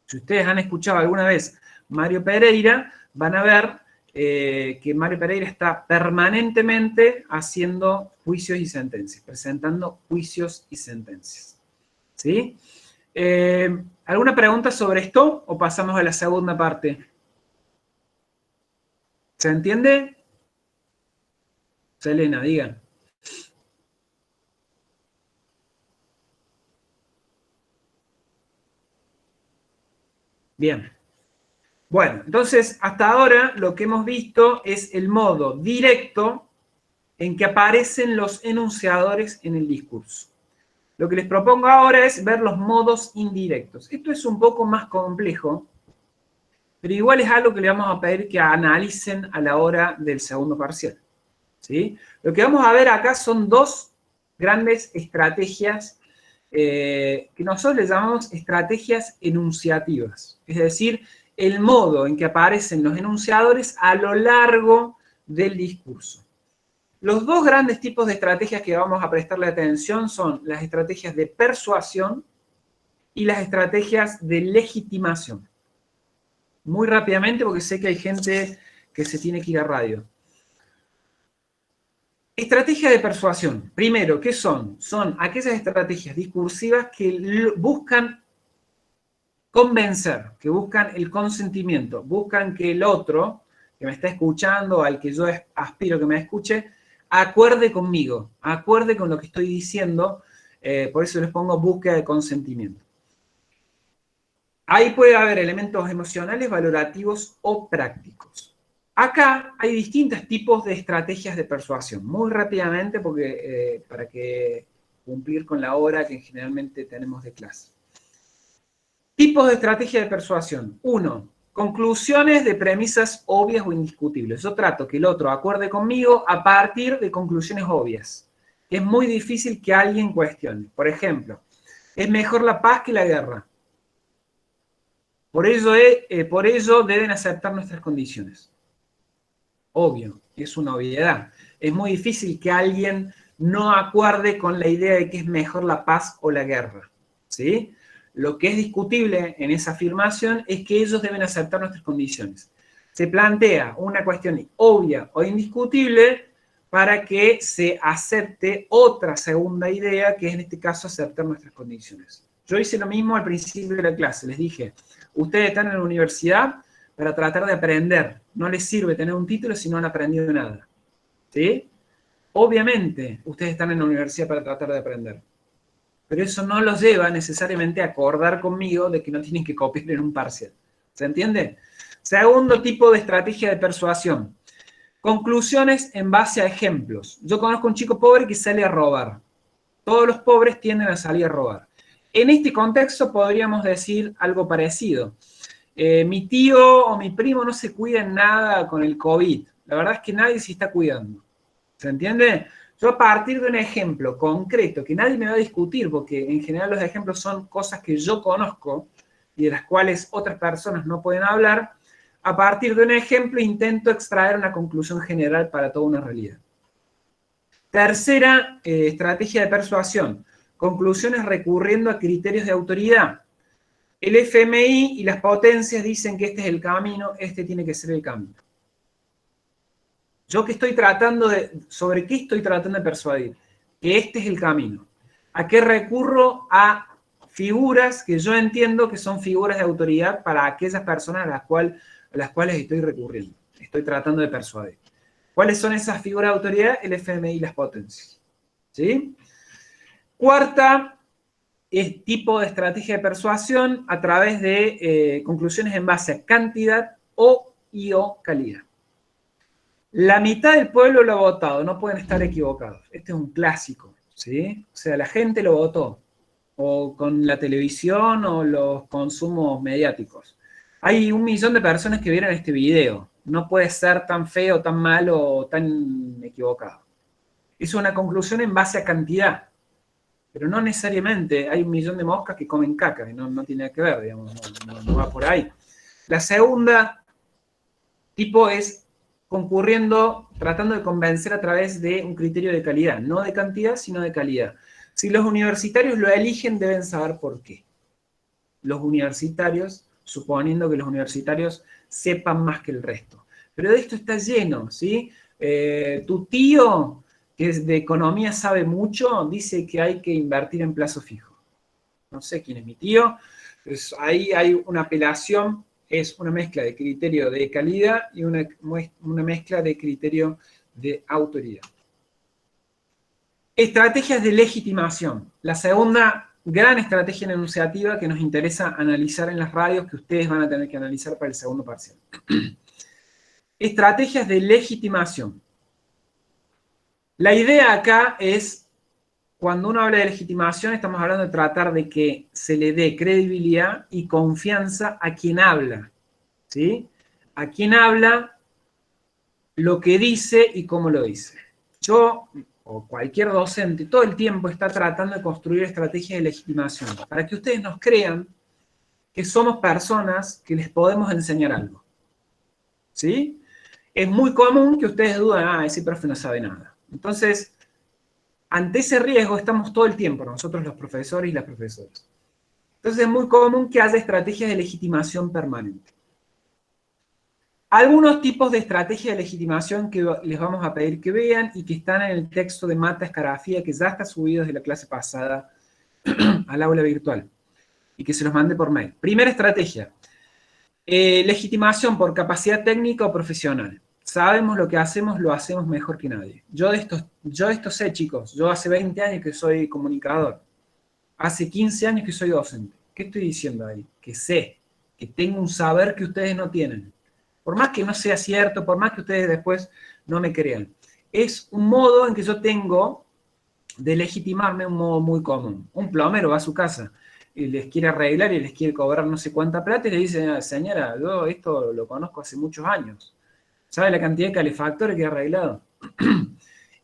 [SPEAKER 1] Si ustedes han escuchado alguna vez Mario Pereira, van a ver que Mario Pereira está permanentemente haciendo juicios y sentencias, presentando juicios y sentencias. ¿Sí? ¿Alguna pregunta sobre esto o pasamos a la segunda parte? ¿Se entiende? Selena, diga. Bien. Bueno, entonces hasta ahora lo que hemos visto es el modo directo en que aparecen los enunciadores en el discurso. Lo que les propongo ahora es ver los modos indirectos. Esto es un poco más complejo, pero igual es algo que le vamos a pedir que analicen a la hora del segundo parcial, ¿sí? Lo que vamos a ver acá son dos grandes estrategias que nosotros les llamamos estrategias enunciativas. Es decir, el modo en que aparecen los enunciadores a lo largo del discurso. Los dos grandes tipos de estrategias que vamos a prestarle atención son las estrategias de persuasión y las estrategias de legitimación. Muy rápidamente, porque sé que hay gente que se tiene que ir a radio. Estrategia de persuasión. Primero, ¿qué son? Son aquellas estrategias discursivas que buscan convencer, que buscan el consentimiento, buscan que el otro, que me está escuchando, al que yo aspiro que me escuche, acuerde conmigo, acuerde con lo que estoy diciendo, por eso les pongo búsqueda de consentimiento. Ahí puede haber elementos emocionales, valorativos o prácticos. Acá hay distintos tipos de estrategias de persuasión. Muy rápidamente, porque para que cumplir con la hora que generalmente tenemos de clase. Tipos de estrategia de persuasión. 1. Conclusiones de premisas obvias o indiscutibles. Yo trato que el otro acuerde conmigo a partir de conclusiones obvias. Es muy difícil que alguien cuestione. Por ejemplo, es mejor la paz que la guerra. Por ello deben aceptar nuestras condiciones. Obvio, es una obviedad. Es muy difícil que alguien no acuerde con la idea de que es mejor la paz o la guerra, ¿sí? Lo que es discutible en esa afirmación es que ellos deben aceptar nuestras condiciones. Se plantea una cuestión obvia o indiscutible para que se acepte otra segunda idea, que es en este caso aceptar nuestras condiciones. Yo hice lo mismo al principio de la clase, les dije, ustedes están en la universidad para tratar de aprender. No les sirve tener un título si no han aprendido nada, ¿sí? Obviamente, ustedes están en la universidad para tratar de aprender. Pero eso no los lleva necesariamente a acordar conmigo de que no tienen que copiar en un parcial. ¿Se entiende? Segundo tipo de estrategia de persuasión. Conclusiones en base a ejemplos. Yo conozco a un chico pobre que sale a robar. Todos los pobres tienden a salir a robar. En este contexto podríamos decir algo parecido. Mi tío o mi primo no se cuidan nada con el COVID. La verdad es que nadie se está cuidando. ¿Se entiende? Yo a partir de un ejemplo concreto, que nadie me va a discutir, porque en general los ejemplos son cosas que yo conozco y de las cuales otras personas no pueden hablar, a partir de un ejemplo intento extraer una conclusión general para toda una realidad. Tercera estrategia de persuasión, conclusiones recurriendo a criterios de autoridad. El FMI y las potencias dicen que este es el camino, este tiene que ser el camino. ¿Yo qué estoy tratando sobre qué estoy tratando de persuadir? Que este es el camino. ¿A qué recurro? A figuras que yo entiendo que son figuras de autoridad para aquellas personas a las cuales estoy recurriendo. Estoy tratando de persuadir. ¿Cuáles son esas figuras de autoridad? El FMI y las potencias. ¿Sí? Cuarta tipo de estrategia de persuasión a través de conclusiones en base a cantidad o calidad. La mitad del pueblo lo ha votado, no pueden estar equivocados. Este es un clásico, ¿sí? O sea, la gente lo votó, o con la televisión o los consumos mediáticos. Hay 1 millón de personas que vieron este video. No puede ser tan feo, tan malo o tan equivocado. Es una conclusión en base a cantidad. Pero no necesariamente hay 1 millón de moscas que comen caca, y no tiene nada que ver, digamos, no va por ahí. La segunda tipo es concurriendo, tratando de convencer a través de un criterio de calidad, no de cantidad, sino de calidad. Si los universitarios lo eligen, deben saber por qué. Los universitarios, suponiendo que los universitarios sepan más que el resto. Pero de esto está lleno, ¿sí? Tu tío, que de economía sabe mucho, dice que hay que invertir en plazo fijo. No sé quién es mi tío, Entonces, ahí hay una apelación, es una mezcla de criterio de calidad y una mezcla de criterio de autoridad. Estrategias de legitimación. La segunda gran estrategia enunciativa que nos interesa analizar en las radios, que ustedes van a tener que analizar para el segundo parcial. Estrategias de legitimación. La idea acá es, cuando uno habla de legitimación, estamos hablando de tratar de que se le dé credibilidad y confianza a quien habla, ¿sí? A quien habla, lo que dice y cómo lo dice. Yo, o cualquier docente, todo el tiempo está tratando de construir estrategias de legitimación para que ustedes nos crean que somos personas que les podemos enseñar algo, ¿sí? Es muy común que ustedes duden, ese profe no sabe nada. Entonces, ante ese riesgo estamos todo el tiempo, nosotros los profesores y las profesoras. Entonces es muy común que haya estrategias de legitimación permanente. Algunos tipos de estrategias de legitimación que les vamos a pedir que vean y que están en el texto de Mata Escarafía, que ya está subido desde la clase pasada al aula virtual, y que se los mande por mail. Primera estrategia, legitimación por capacidad técnica o profesional. Sabemos lo que hacemos, lo hacemos mejor que nadie. Yo de esto sé, chicos. Yo hace 20 años que soy comunicador. Hace 15 años que soy docente. ¿Qué estoy diciendo ahí? Que sé, que tengo un saber que ustedes no tienen. Por más que no sea cierto, por más que ustedes después no me crean. Es un modo en que yo tengo de legitimarme, un modo muy común. Un plomero va a su casa y les quiere arreglar y les quiere cobrar no sé cuánta plata y le dice, señora, yo esto lo conozco hace muchos años. ¿Sabe la cantidad de calefactores que he arreglado?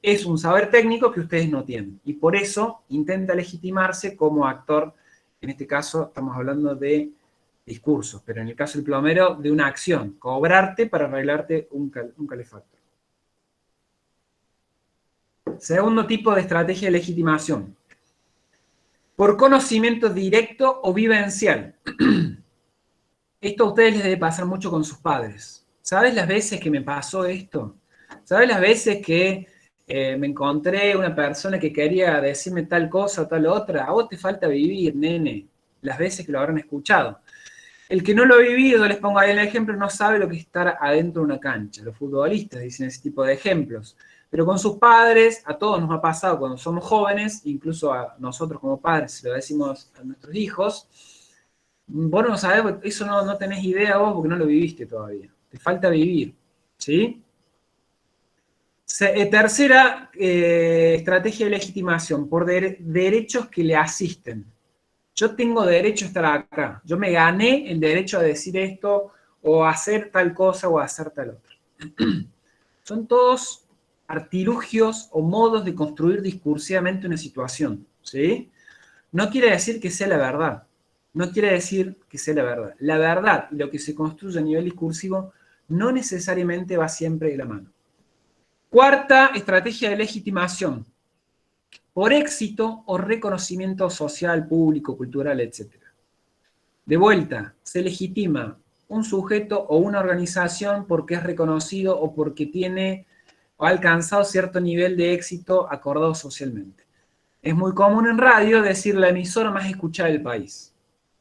[SPEAKER 1] Es un saber técnico que ustedes no tienen. Y por eso intenta legitimarse como actor. En este caso estamos hablando de discursos, pero en el caso del plomero, de una acción. Cobrarte para arreglarte un calefactor. Segundo tipo de estrategia de legitimación. Por conocimiento directo o vivencial. Esto a ustedes les debe pasar mucho con sus padres. ¿Sabes las veces que me pasó esto? ¿Sabes las veces que me encontré una persona que quería decirme tal cosa o tal otra? A vos te falta vivir, nene. Las veces que lo habrán escuchado. El que no lo ha vivido, les pongo ahí el ejemplo, no sabe lo que es estar adentro de una cancha. Los futbolistas dicen ese tipo de ejemplos. Pero con sus padres, a todos nos ha pasado cuando somos jóvenes, incluso a nosotros como padres, se lo decimos a nuestros hijos, vos no sabés, eso no tenés idea vos porque no lo viviste todavía. Te falta vivir, ¿sí? Tercera estrategia de legitimación, por derechos que le asisten. Yo tengo derecho a estar acá. Yo me gané el derecho a decir esto, o a hacer tal cosa, o a hacer tal otra. Son todos artilugios o modos de construir discursivamente una situación, ¿sí? No quiere decir que sea la verdad. No quiere decir que sea la verdad. La verdad y lo que se construye a nivel discursivo no necesariamente va siempre de la mano. Cuarta estrategia de legitimación. Por éxito o reconocimiento social, público, cultural, etc. De vuelta, se legitima un sujeto o una organización porque es reconocido o porque tiene o ha alcanzado cierto nivel de éxito acordado socialmente. Es muy común en radio decir la emisora más escuchada del país.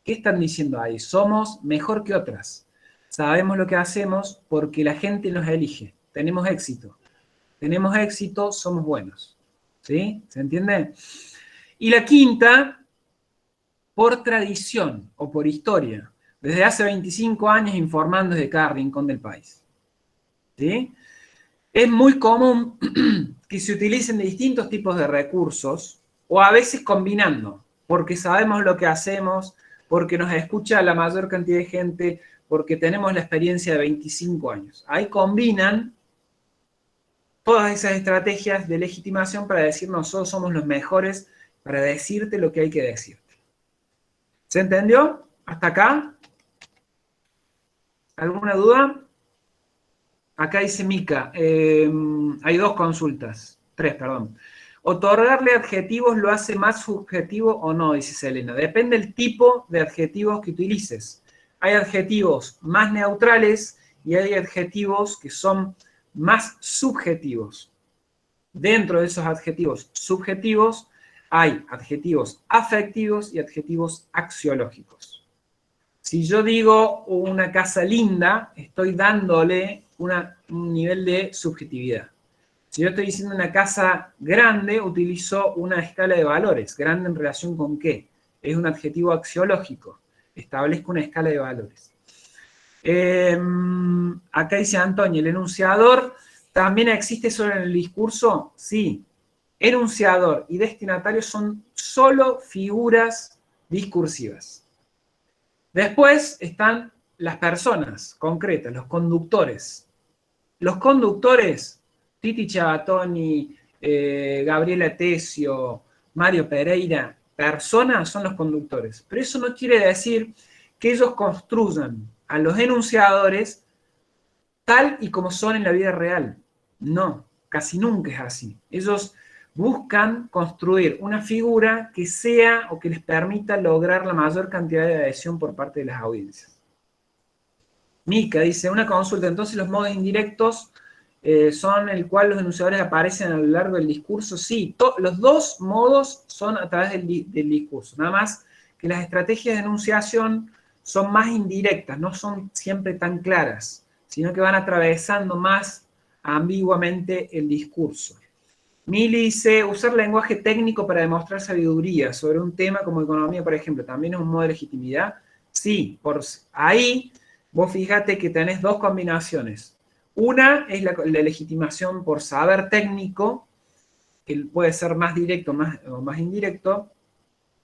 [SPEAKER 1] ¿Qué están diciendo ahí? Somos mejor que otras. Sabemos lo que hacemos porque la gente nos elige. Tenemos éxito. Tenemos éxito, somos buenos. ¿Sí? ¿Se entiende? Y la quinta, por tradición o por historia. Desde hace 25 años informando desde cada rincón del país. ¿Sí? Es muy común que se utilicen distintos tipos de recursos o a veces combinando, porque sabemos lo que hacemos, porque nos escucha la mayor cantidad de gente, porque tenemos la experiencia de 25 años. Ahí combinan todas esas estrategias de legitimación para decir nosotros somos los mejores para decirte lo que hay que decirte. ¿Se entendió? ¿Hasta acá? ¿Alguna duda? Acá dice Mica, hay dos consultas, tres, perdón. ¿Otorgarle adjetivos lo hace más subjetivo o no? Dice Selena. Depende del tipo de adjetivos que utilices. Hay adjetivos más neutrales y hay adjetivos que son más subjetivos. Dentro de esos adjetivos subjetivos hay adjetivos afectivos y adjetivos axiológicos. Si yo digo una casa linda, estoy dándole un nivel de subjetividad. Si yo estoy diciendo una casa grande, utilizo una escala de valores. ¿Grande en relación con qué? Es un adjetivo axiológico. Establezco una escala de valores. Acá dice Antonio, el enunciador también existe solo en el discurso. Sí, enunciador y destinatario son solo figuras discursivas. Después están las personas concretas, los conductores. Los conductores, Titi Chabatoni, Gabriela Tesio, Mario Pereira, personas son los conductores. Pero eso no quiere decir que ellos construyan a los enunciadores tal y como son en la vida real. No, casi nunca es así. Ellos buscan construir una figura que sea o que les permita lograr la mayor cantidad de adhesión por parte de las audiencias. Mica dice, una consulta, entonces los modos indirectos son el cual los enunciadores aparecen a lo largo del discurso. Sí, los dos modos son a través del discurso, nada más que las estrategias de enunciación son más indirectas, no son siempre tan claras, sino que van atravesando más ambiguamente el discurso. Mili dice, usar lenguaje técnico para demostrar sabiduría sobre un tema como economía, por ejemplo, ¿también es un modo de legitimidad? Sí, por ahí vos fíjate que tenés dos combinaciones. Una es la legitimación por saber técnico, que puede ser más directo o más indirecto,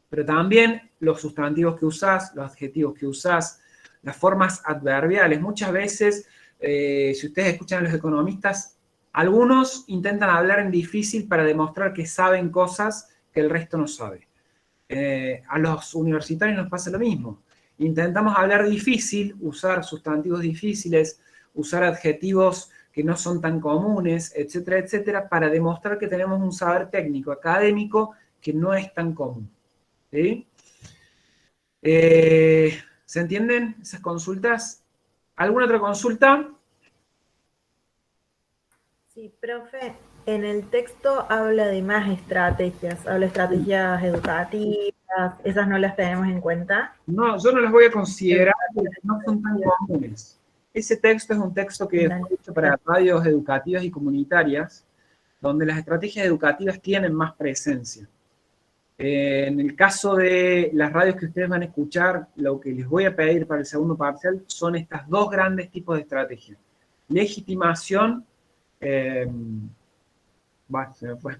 [SPEAKER 1] pero también los sustantivos que usás, los adjetivos que usás, las formas adverbiales. Muchas veces, si ustedes escuchan a los economistas, algunos intentan hablar en difícil para demostrar que saben cosas que el resto no sabe. A los universitarios nos pasa lo mismo. Intentamos hablar difícil, usar sustantivos difíciles, usar adjetivos que no son tan comunes, etcétera, etcétera, para demostrar que tenemos un saber técnico, académico, que no es tan común. ¿Sí? ¿Se entienden esas consultas? ¿Alguna otra consulta?
[SPEAKER 6] Sí, profe, en el texto habla de más estrategias, habla de estrategias educativas, esas no las tenemos en cuenta.
[SPEAKER 1] No, yo no las voy a considerar porque no son tan comunes. Ese texto es un texto que fue hecho para radios educativas y comunitarias, donde las estrategias educativas tienen más presencia. En el caso de las radios que ustedes van a escuchar, lo que les voy a pedir para el segundo parcial son estas dos grandes tipos de estrategias. Legitimación, se me fue.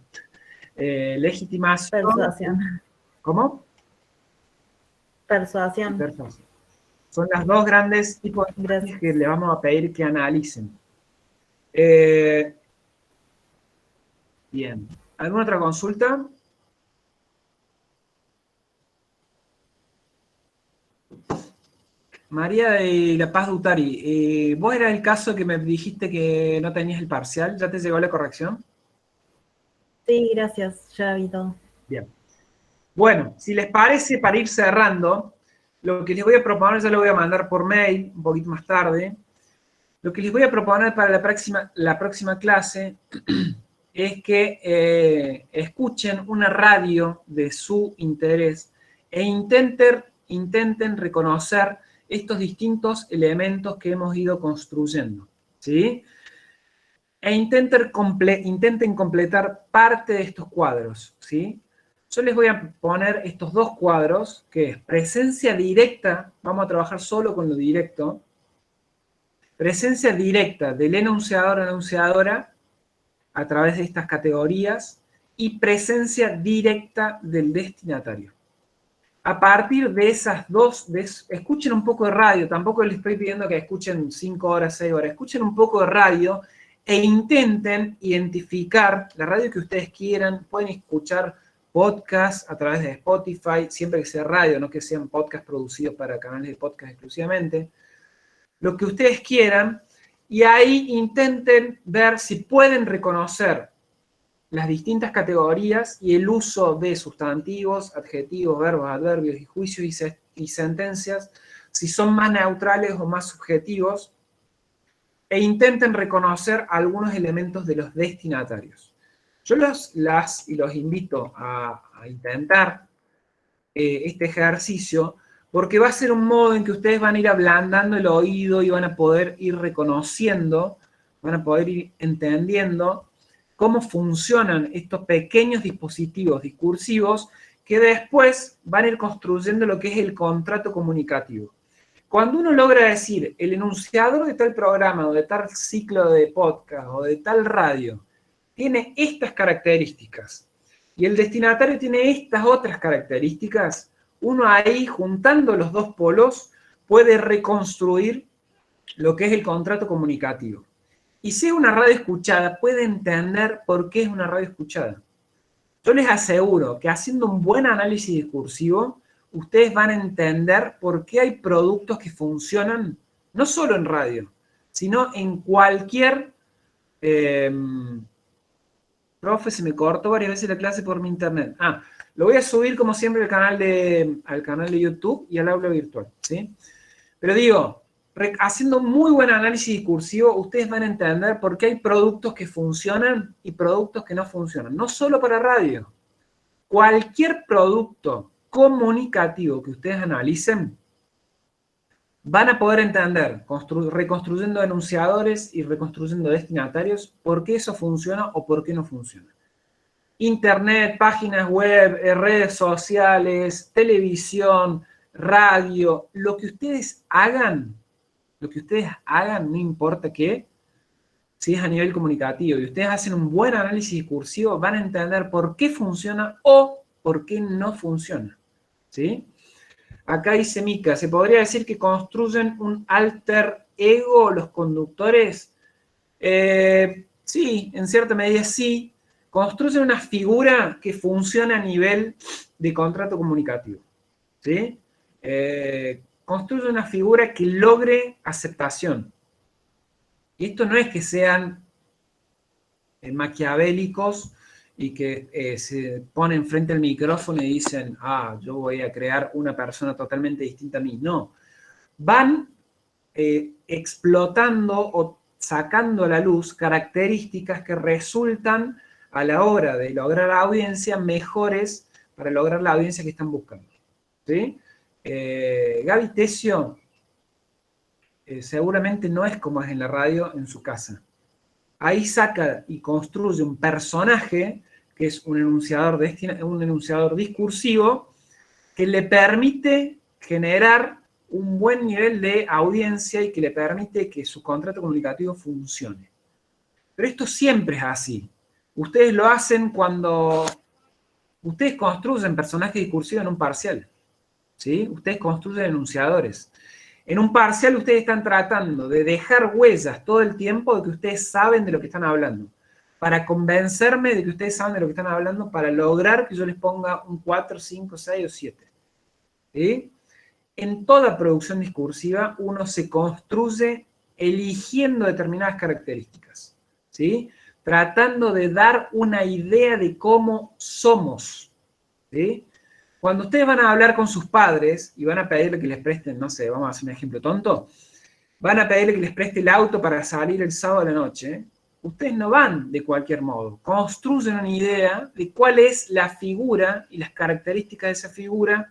[SPEAKER 1] Legitimación.
[SPEAKER 6] Persuasión.
[SPEAKER 1] ¿Cómo?
[SPEAKER 6] Persuasión.
[SPEAKER 1] Persuasión. Son las dos grandes tipos de estrategias que le vamos a pedir que analicen. Bien. ¿Alguna otra consulta? María de La Paz Dutari, vos era el caso que me dijiste que no tenías el parcial, ¿ya te llegó la corrección?
[SPEAKER 6] Sí, gracias, ya vi todo.
[SPEAKER 1] Bien. Bueno, si les parece, para ir cerrando, lo que les voy a proponer, ya lo voy a mandar por mail un poquito más tarde, lo que les voy a proponer para la próxima clase es que escuchen una radio de su interés e intenten reconocer estos distintos elementos que hemos ido construyendo, ¿sí? E intenten completar parte de estos cuadros, ¿sí? Yo les voy a poner estos dos cuadros, que es presencia directa, vamos a trabajar solo con lo directo, presencia directa del enunciador o enunciadora a través de estas categorías y presencia directa del destinatario. A partir de esas dos, escuchen un poco de radio, tampoco les estoy pidiendo que escuchen 5 horas, 6 horas, escuchen un poco de radio e intenten identificar la radio que ustedes quieran, pueden escuchar podcasts a través de Spotify, siempre que sea radio, no que sean podcasts producidos para canales de podcast exclusivamente, lo que ustedes quieran, y ahí intenten ver si pueden reconocer las distintas categorías y el uso de sustantivos, adjetivos, verbos, adverbios y juicios y sentencias, si son más neutrales o más subjetivos, e intenten reconocer algunos elementos de los destinatarios. Yo los invito a intentar este ejercicio, porque va a ser un modo en que ustedes van a ir ablandando el oído y van a poder ir reconociendo, van a poder ir entendiendo cómo funcionan estos pequeños dispositivos discursivos que después van a ir construyendo lo que es el contrato comunicativo. Cuando uno logra decir, el enunciador de tal programa, o de tal ciclo de podcast, o de tal radio, tiene estas características, y el destinatario tiene estas otras características, uno ahí, juntando los dos polos, puede reconstruir lo que es el contrato comunicativo. Y si es una radio escuchada, puede entender por qué es una radio escuchada. Yo les aseguro que haciendo un buen análisis discursivo, ustedes van a entender por qué hay productos que funcionan, no solo en radio, sino en cualquier... profe, se me cortó varias veces la clase por mi internet. Lo voy a subir como siempre al canal de YouTube y al aula virtual, ¿sí? Pero digo, haciendo un muy buen análisis discursivo, ustedes van a entender por qué hay productos que funcionan y productos que no funcionan. No solo para radio. Cualquier producto comunicativo que ustedes analicen, van a poder entender, reconstruyendo enunciadores y reconstruyendo destinatarios, por qué eso funciona o por qué no funciona. Internet, páginas web, redes sociales, televisión, radio, lo que ustedes hagan, no importa qué, si es a nivel comunicativo, y ustedes hacen un buen análisis discursivo, van a entender por qué funciona o por qué no funciona, ¿sí? Acá dice Mica, ¿se podría decir que construyen un alter ego los conductores? Sí, en cierta medida sí. Construyen una figura que funciona a nivel de contrato comunicativo, ¿sí? Construyen una figura que logre aceptación. Y esto no es que sean maquiavélicos y que se ponen frente al micrófono y dicen, yo voy a crear una persona totalmente distinta a mí. No, van explotando o sacando a la luz características que resultan a la hora de lograr la audiencia mejores para lograr la audiencia que están buscando, ¿sí? Gaby Tesio seguramente no es como es en la radio en su casa. Ahí saca y construye un personaje que es un enunciador discursivo que le permite generar un buen nivel de audiencia y que le permite que su contrato comunicativo funcione. Pero esto siempre es así. Ustedes lo hacen cuando ustedes construyen personajes discursivos en un parcial, ¿sí? Ustedes construyen enunciadores. En un parcial ustedes están tratando de dejar huellas todo el tiempo de que ustedes saben de lo que están hablando, para convencerme de que ustedes saben de lo que están hablando, para lograr que yo les ponga un 4, 5, 6 o 7. ¿Sí? En toda producción discursiva uno se construye eligiendo determinadas características, ¿sí? Tratando de dar una idea de cómo somos, ¿sí? Cuando ustedes van a hablar con sus padres y van a pedirle que les presten, no sé, vamos a hacer un ejemplo tonto, van a pedirle que les preste el auto para salir el sábado a la noche, ustedes no van de cualquier modo, construyen una idea de cuál es la figura y las características de esa figura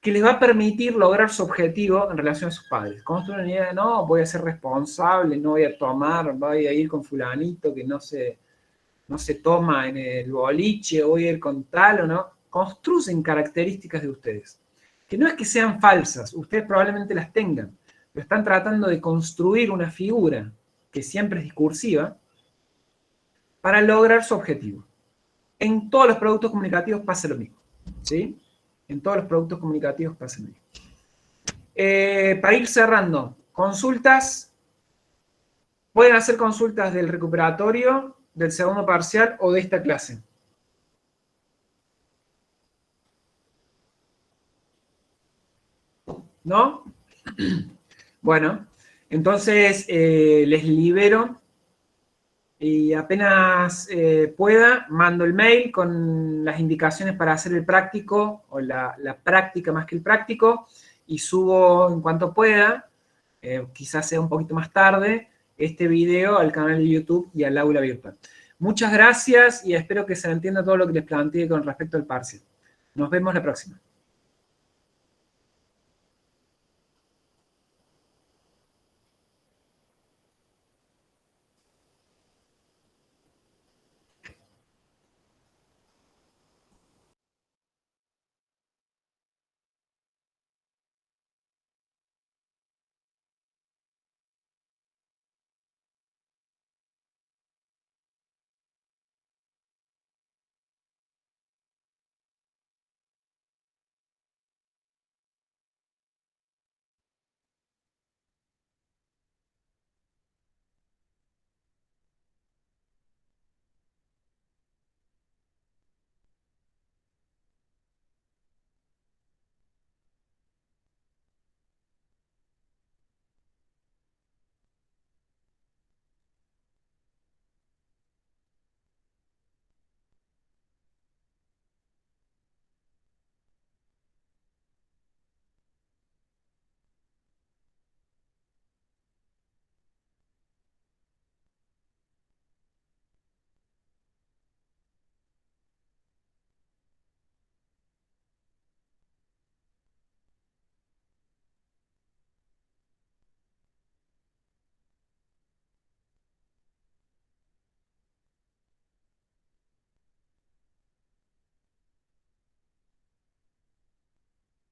[SPEAKER 1] que les va a permitir lograr su objetivo en relación a sus padres. Construyen una idea de, no, voy a ser responsable, no voy a tomar, voy a ir con fulanito que no se toma en el boliche, voy a ir con tal o no. Construyen características de ustedes, que no es que sean falsas, ustedes probablemente las tengan, pero están tratando de construir una figura que siempre es discursiva para lograr su objetivo. En todos los productos comunicativos pasa lo mismo, ¿sí? En todos los productos comunicativos pasa lo mismo. Para ir cerrando, consultas, pueden hacer consultas del recuperatorio, del segundo parcial o de esta clase. ¿No? Bueno, entonces les libero y apenas pueda, mando el mail con las indicaciones para hacer el práctico, o la práctica más que el práctico, y subo en cuanto pueda, quizás sea un poquito más tarde, este video al canal de YouTube y al aula virtual. Muchas gracias y espero que se entienda todo lo que les planteé con respecto al parcial. Nos vemos la próxima.